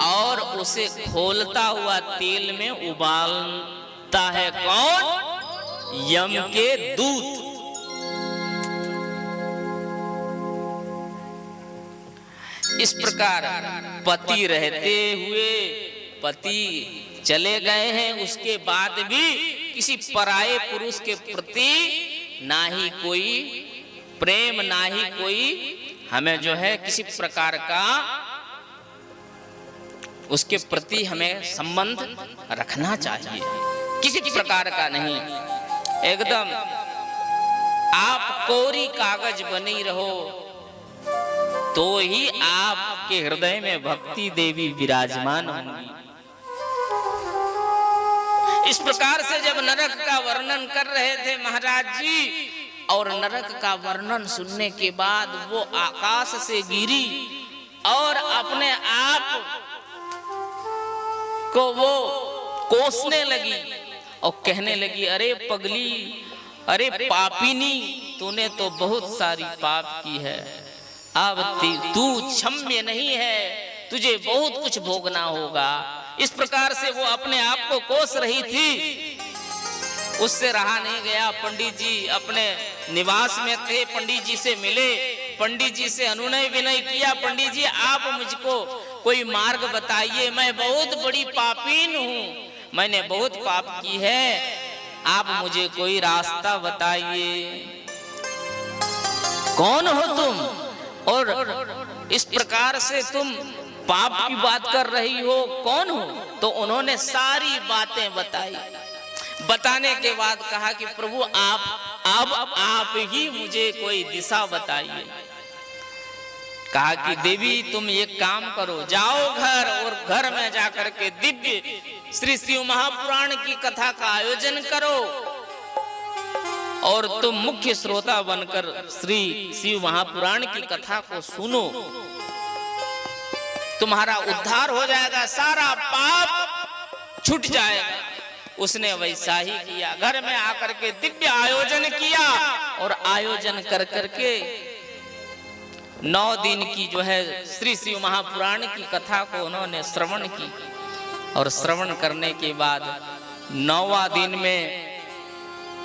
और उसे खोलता हुआ तेल में उबालता है कौन? यम के दूत। इस प्रकार पति रहते हुए पति चले गए हैं, उसके बाद भी किसी पराये पुरुष के प्रति ना ही कोई प्रेम, ना ही कोई हमें जो है किसी प्रकार का उसके प्रति हमें संबंध रखना चाहिए, किसी प्रकार का नहीं। एकदम आप कोरी कागज बनी रहो तो ही आपके हृदय में भक्ति देवी विराजमान होंगी। इस प्रकार से जब नरक का वर्णन कर रहे थे महाराज जी, और नरक का वर्णन सुनने के बाद वो आकाश से गिरी और अपने आप को वो कोसने लगी और कहने लगी, अरे पगली, अरे पापिनी, तूने तो बहुत सारी पाप की है, अब तू क्षम्य नहीं है, तुझे बहुत कुछ भोगना होगा। इस प्रकार से वो अपने आप को कोस रही थी। उससे रहा नहीं गया। पंडित जी अपने निवास में थे, पंडित जी से मिले, पंडित जी से अनुनय विनय किया, पंडित जी आप मुझको कोई मार्ग बताइए, मैं बहुत बड़ी पापीन हूँ, मैंने बहुत पाप की है, आप मुझे कोई रास्ता बताइए। कौन हो तुम और इस प्रकार से तुम पाप की बात कर रही हो, कौन हो? तो उन्होंने सारी बातें बताई। बताने के बाद कहा कि प्रभु आप ही मुझे कोई दिशा बताइए। कहा कि देवी तुम एक काम करो, जाओ घर और घर में जाकर के दिव्य श्री शिव महापुराण की कथा का आयोजन करो और तुम मुख्य श्रोता बनकर श्री शिव महापुराण की कथा को सुनो, तुम्हारा उद्धार हो जाएगा, सारा पाप छूट जाएगा। उसने वैसा ही किया, घर में आकर के दिव्य आयोजन किया और आयोजन कर करके 9 दिन की जो है श्री शिव महापुराण की कथा को उन्होंने श्रवण की और श्रवण करने के बाद 9वां दिन में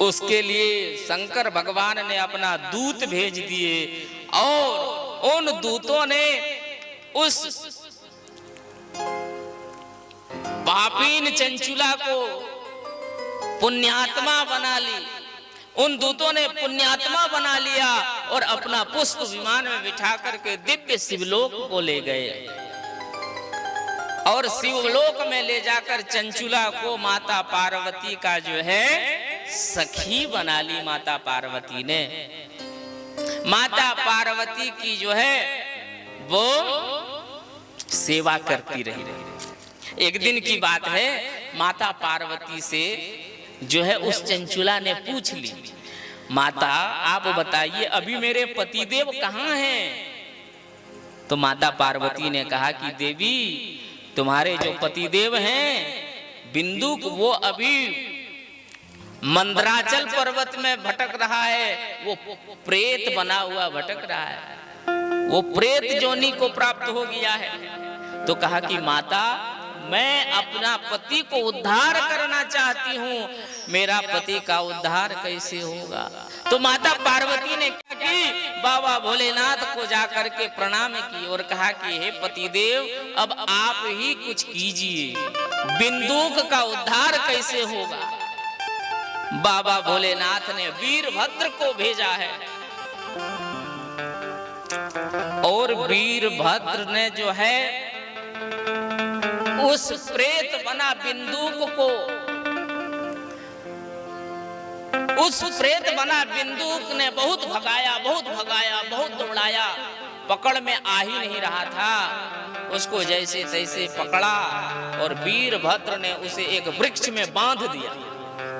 उसके लिए शंकर भगवान ने अपना दूत भेज दिए और उन दूतों ने उस पापीन चंचुला को पुण्यात्मा बना ली। उन दूतों ने पुण्यात्मा बना लिया और अपना पुष्प विमान में बिठा करके दिव्य शिवलोक को ले गए और शिवलोक में ले जाकर चंचुला को माता पार्वती का जो है सखी बना ली। माता पार्वती ने, माता पार्वती की जो है वो सेवा करती रही। एक दिन की बात है, माता पार्वती से जो है उस चंचुला ने पूछ ली, माता आप बताइए अभी मेरे पतिदेव कहाँ हैं? तो माता पार्वती ने कहा कि देवी तुम्हारे जो पतिदेव हैं बिंदुक, वो अभी मंदराचल पर्वत में भटक रहा है, वो प्रेत बना हुआ भटक रहा है, वो प्रेत जोनी को प्राप्त हो गया है। तो कहा कि माता मैं अपना पति को उद्धार करना चाहती हूँ, मेरा पति का उद्धार कैसे होगा? तो माता पार्वती ने क्या की, बाबा भोलेनाथ को जाकर के प्रणाम की और कहा कि हे पतिदेव अब आप ही कुछ कीजिए, बिंदुक का उद्धार कैसे होगा? बाबा भोलेनाथ ने वीरभद्र को भेजा है और वीरभद्र ने जो है उस प्रेत बना बिंदुक को, उस प्रेत बना बिंदुक ने बहुत भगाया, बहुत भगाया, बहुत दौड़ाया, पकड़ में आ ही नहीं रहा था। उसको जैसे तैसे पकड़ा और वीरभद्र ने उसे एक वृक्ष में बांध दिया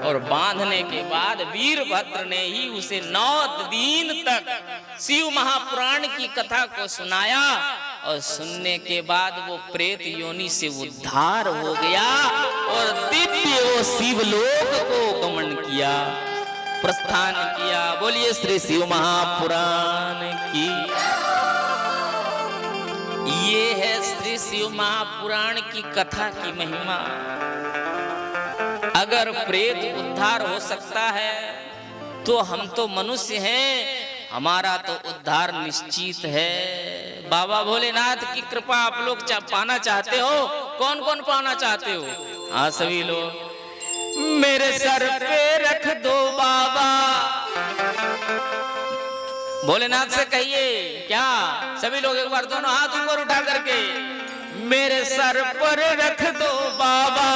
और बांधने के बाद वीरभद्र ने ही उसे 9 दिन तक शिव महापुराण की कथा को सुनाया और सुनने के बाद वो प्रेत योनि से उद्धार हो गया और दिव्य वो शिवलोक को गमन किया, प्रस्थान किया। बोलिए श्री शिव महापुराण की। ये है श्री शिव महापुराण की कथा की महिमा। अगर प्रेत उद्धार हो सकता है तो हम तो मनुष्य हैं, हमारा तो उद्धार निश्चित है। बाबा भोलेनाथ की कृपा आप लोग पाना चाहते हो? कौन कौन पाना चाहते हो? हाँ सभी लोग। मेरे सर पे रख दो बाबा, भोलेनाथ से कहिए क्या? सभी लोग एक बार दोनों हाथ ऊपर उठा करके, मेरे सर पर रख दो बाबा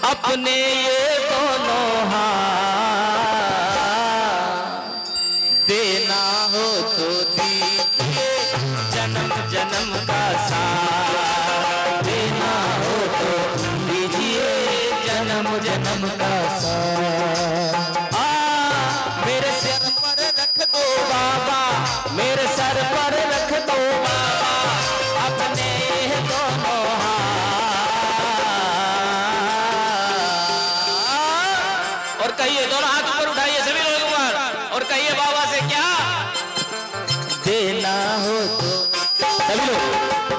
अपने ये दोनों हाथ, देना हो तो दीजिए जन्म जन्म का साथ, देना हो तो दीजिए जन्म जन्म का साथ। मेरे सर पर रख दो बाबा, मेरे सर पर रख दो बाबा अपने ये दोनों और कहिए, दोनों हाथ ऊपर उठाइए सभी लोग एक बार और कहिए बाबा से क्या? देना हो तो, सभी लोग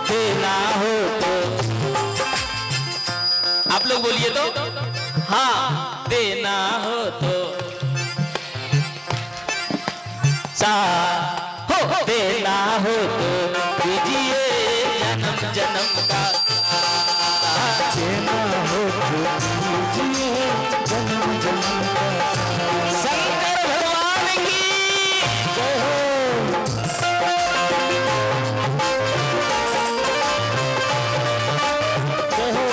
देना हो तो, आप लोग बोलिए तो, हाँ देना हो तो सा हो, देना हो तो दीजिए जन्म जन्म का साथ, देना हो तो दीजिए जन्म जन्म का साथ। शंकर भगवान की जय हो। जय हो।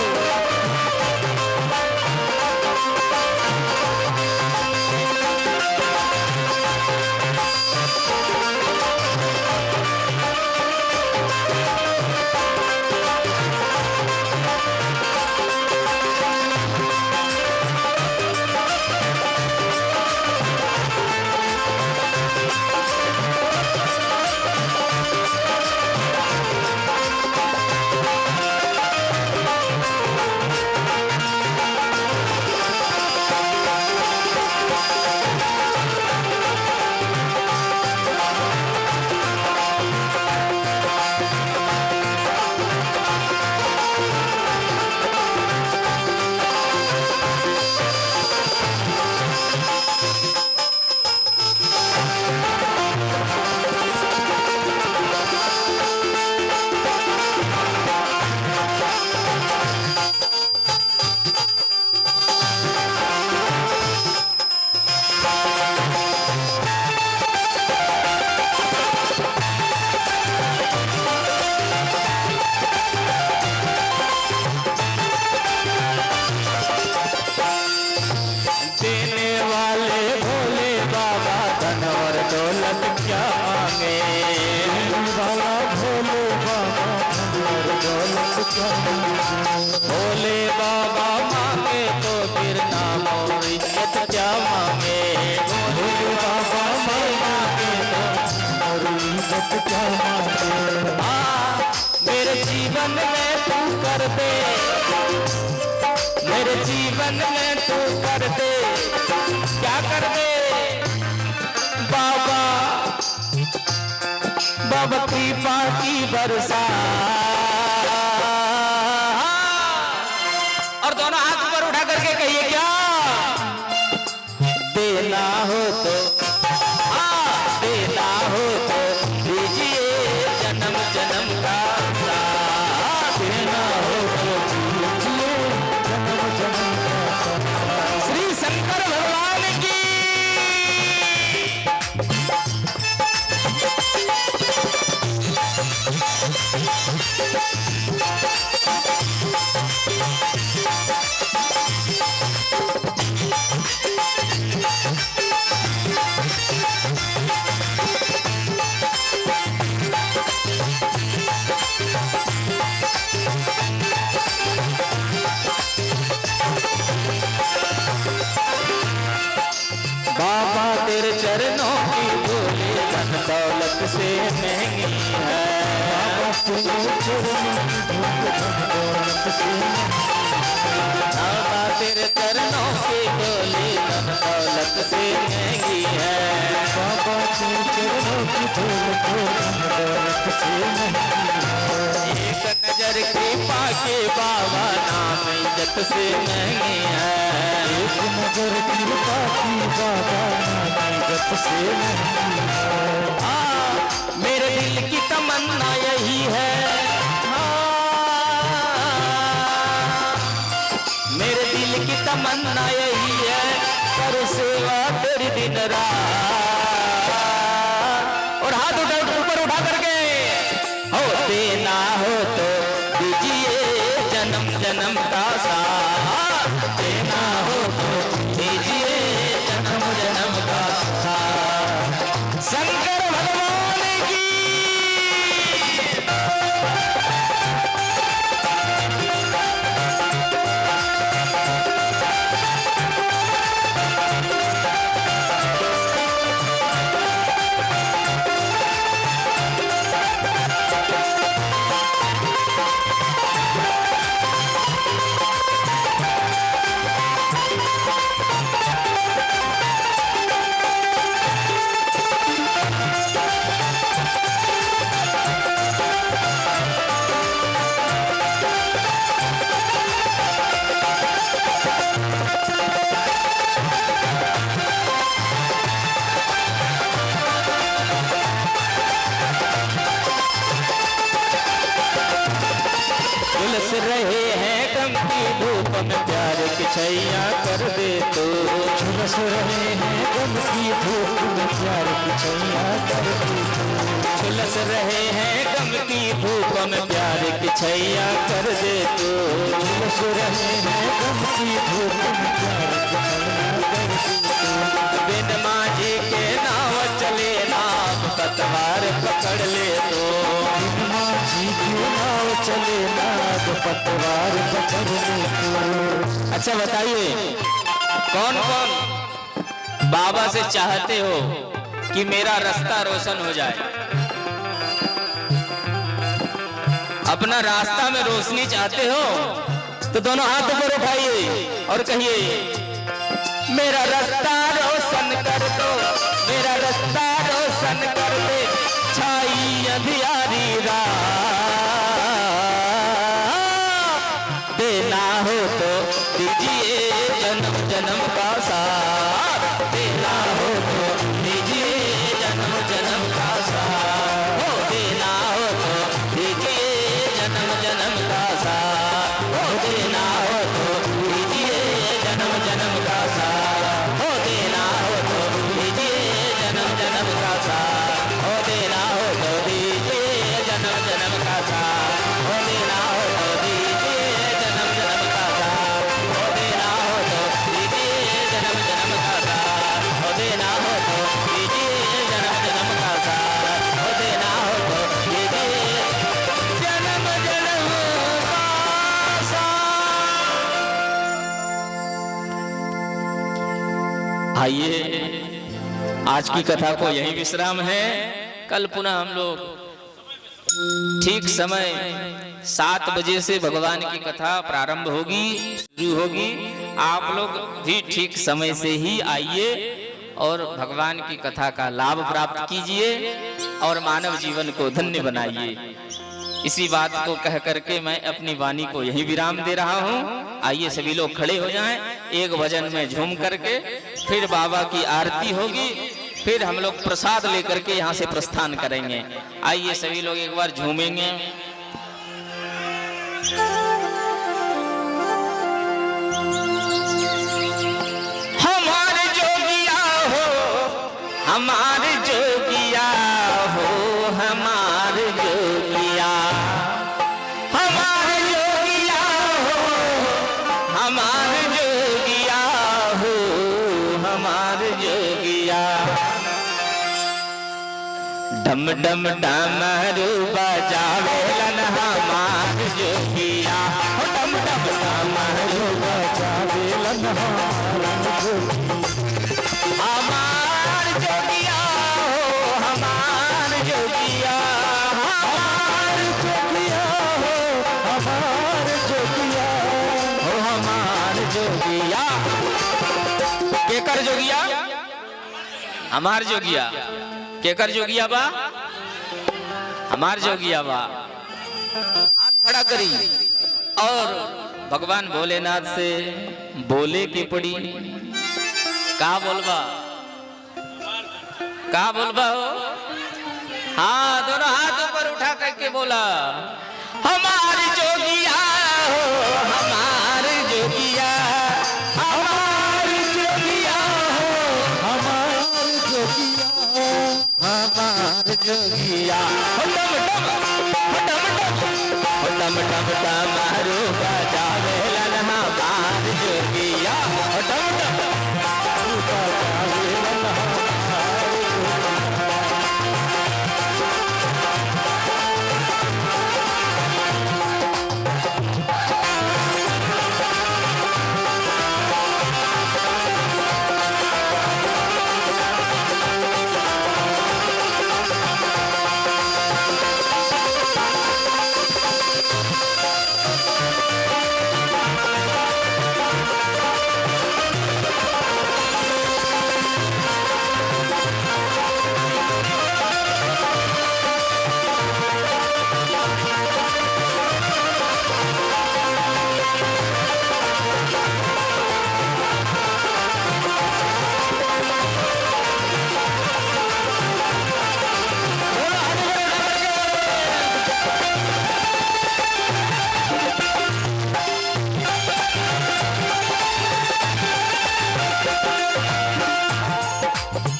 क्या मांगे, भोले बाबा मांगे तो और इज्जत क्या मांगे। मेरे जीवन में तू कर दे, मेरे जीवन में तू कर दे, क्या कर दे बाबा, बाबा कृपा की बरसा। और दोनों हाथ ऊपर उठा करके कहिए क्या, देना हो तो देना हो तो दीजिए जन्म जन्म का साथ, देना हो तो दीजिए जन्म जन्म का साथ। श्री शंकर भगवान की। बाबा तेरे चरणों की धूली धन दौलत से महंगी है, बाबा तेरे चरणों की धूल धन दौलत से बाबा तेरे चरणों की धूली धन दौलत से महंगी है, बाबा तेरे चरणों की धूल धन दौलत से महंगी है। एक नजर कृपा के बाबा नाम इज्जत से महंगी है, एक नजर कृपा की बाबा नाम इज्जत से महंगी है। मेरे दिल की तमन्ना यही है, मेरे दिल की तमन्ना यही है, करो सेवा तेरी दिन रात। और हाथ उठा ऊपर उठा करके हो, देना हो तो दीजिए जन्म जन्म का साथ, देना हो तो दीजिए जन्म जन्म का साथ। शंकर भगवान की। झुलस रहे हैं गम की धूप में प्यार की छैया कर दे तो, झुलस रहे हैं गम की धूप में प्यार की छैया कर दे तो, झुलस रहे हैं गम की धूप में प्यार की छैया कर दे तो, झुलस रहे हैं गम की धूप में प्यार की छैया कर दे तो। बिन माझी के नाव चले नाव पतवार पकड़ ले तो, बिन माझी के नाव चले नाग पतवार पकड़ ले तो। अच्छा बताइए कौन कौन बाबा से चाहते हो कि मेरा रास्ता रोशन हो जाए, अपना रास्ता में रोशनी चाहते हो तो दोनों हाथ ऊपर उठाइए और कहिए, मेरा रास्ता रोशन कर दो, मेरा रास्ता रोशन कर दे, छाई अंधियारी रात, देना हो तो दीजिए जन्म जन्म का साथ, देना हो तो दीजिए जन्म जन्म का साथ, हो देना हो तो दीजिए जन्म जन्म का साथ, हो देना हो तो दीजिए जन्म जन्म का साथ, हो देना हो तो दीजिए जन्म जन्म का साथ, हो देना हो तो दीजिए जन्म जन्म का साथ, हो देना हो तो दीजिए जन्म जन्म का साथ, हो देना हो तो दीजिए आइए आज की कथा को यही विश्राम है। कल पुनः हम लोग ठीक समय 7 बजे से भगवान की कथा प्रारंभ होगी, शुरू होगी। आप लोग भी ठीक समय से ही आइए और भगवान की कथा का लाभ प्राप्त कीजिए और मानव जीवन को धन्य बनाइए। इसी बात को कह करके मैं अपनी वाणी को यही विराम दे रहा हूँ। आइए सभी लोग खड़े हो जाएं, एक भजन में झूम करके, फिर बाबा की आरती होगी, फिर हम लोग प्रसाद लेकर के यहाँ से प्रस्थान करेंगे। आइए सभी लोग एक बार झूमेंगे। हमारे जोगिया हो, हमारे जोगिया हो, हमारे जोगिया, हमारे जोगिया हो, हमारे जोगिया हो, हमारे जोगिया। डम डम डमरू बजावेलन हमार जोगिया, डम डम डमरू बजावेलन हमार जोगिया, हमार जोगिया हो, हमार जोगिया, हमार जोगिया हो, हमार जोगिया हो, हमार जोगिया। केकर जोगिया? हमार जोगिया। केकर जोगिया बा? हमार जोगिया बा। हाथ खड़ा करी और भगवान भोलेनाथ से बोले की पड़ी। का बोलबा? का बोलबा हो? हाँ, दोनों हाथ ऊपर उठा करके बोला, हमार जोगिया हो, हमार जोगिया, हमार जोगिया हो, हमार जोगिया, हमार जोगिया। डम डम डमरू बजावेलन हमार जोगिया, डम डम डमरू बजावेलन हमार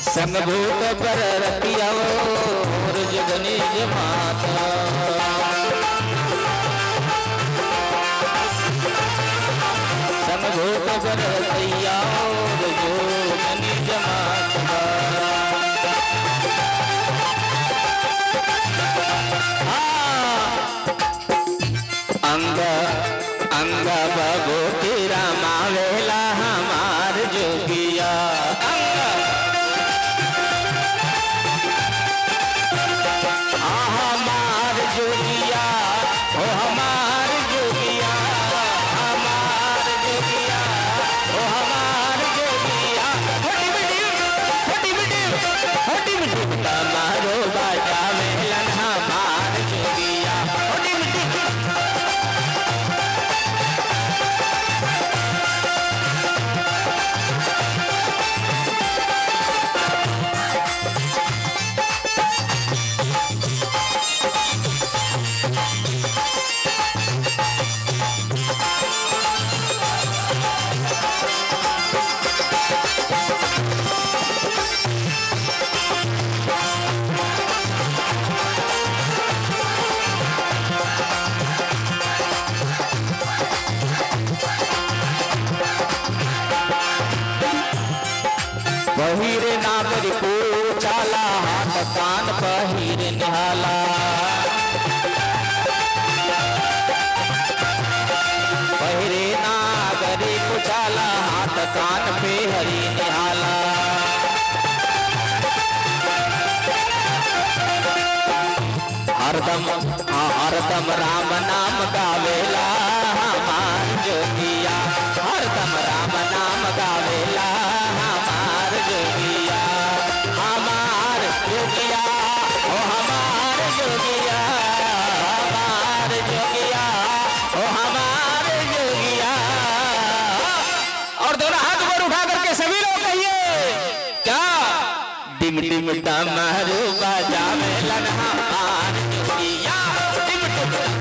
संभूत पर रतिया और जगनी माता, संभूत पर रतिया और जगनी माता। अंग अंग बबू तेरा मावेला हमार जोगिया, हमार जोगिया हो, हमार जोगिया, हमार जोगिया हो, हमार जोगिया। होटी बिटी तमारो बाजा मेलन हमार जोगिया, होटी बिटी। पहिरे नागरी को चाला, हाथ कान पहिरे निहाला, पहिरे नागरी को चाला, हाथ कान पे हरि निहाला। हरदम हरदम राम नाम गावेला हमार जोगिया, हरदम राम नाम गावेला हमार जोगिया, हमार जोगिया, ओ हमार जोगिया, हमार जोगिया, ओ हमार जोगिया। और दोनों हाथ ऊपर उठा करके सभी लोग कहिए क्या? डिम डिम डमरू बजावे लन हमार जोगिया, डिम डिम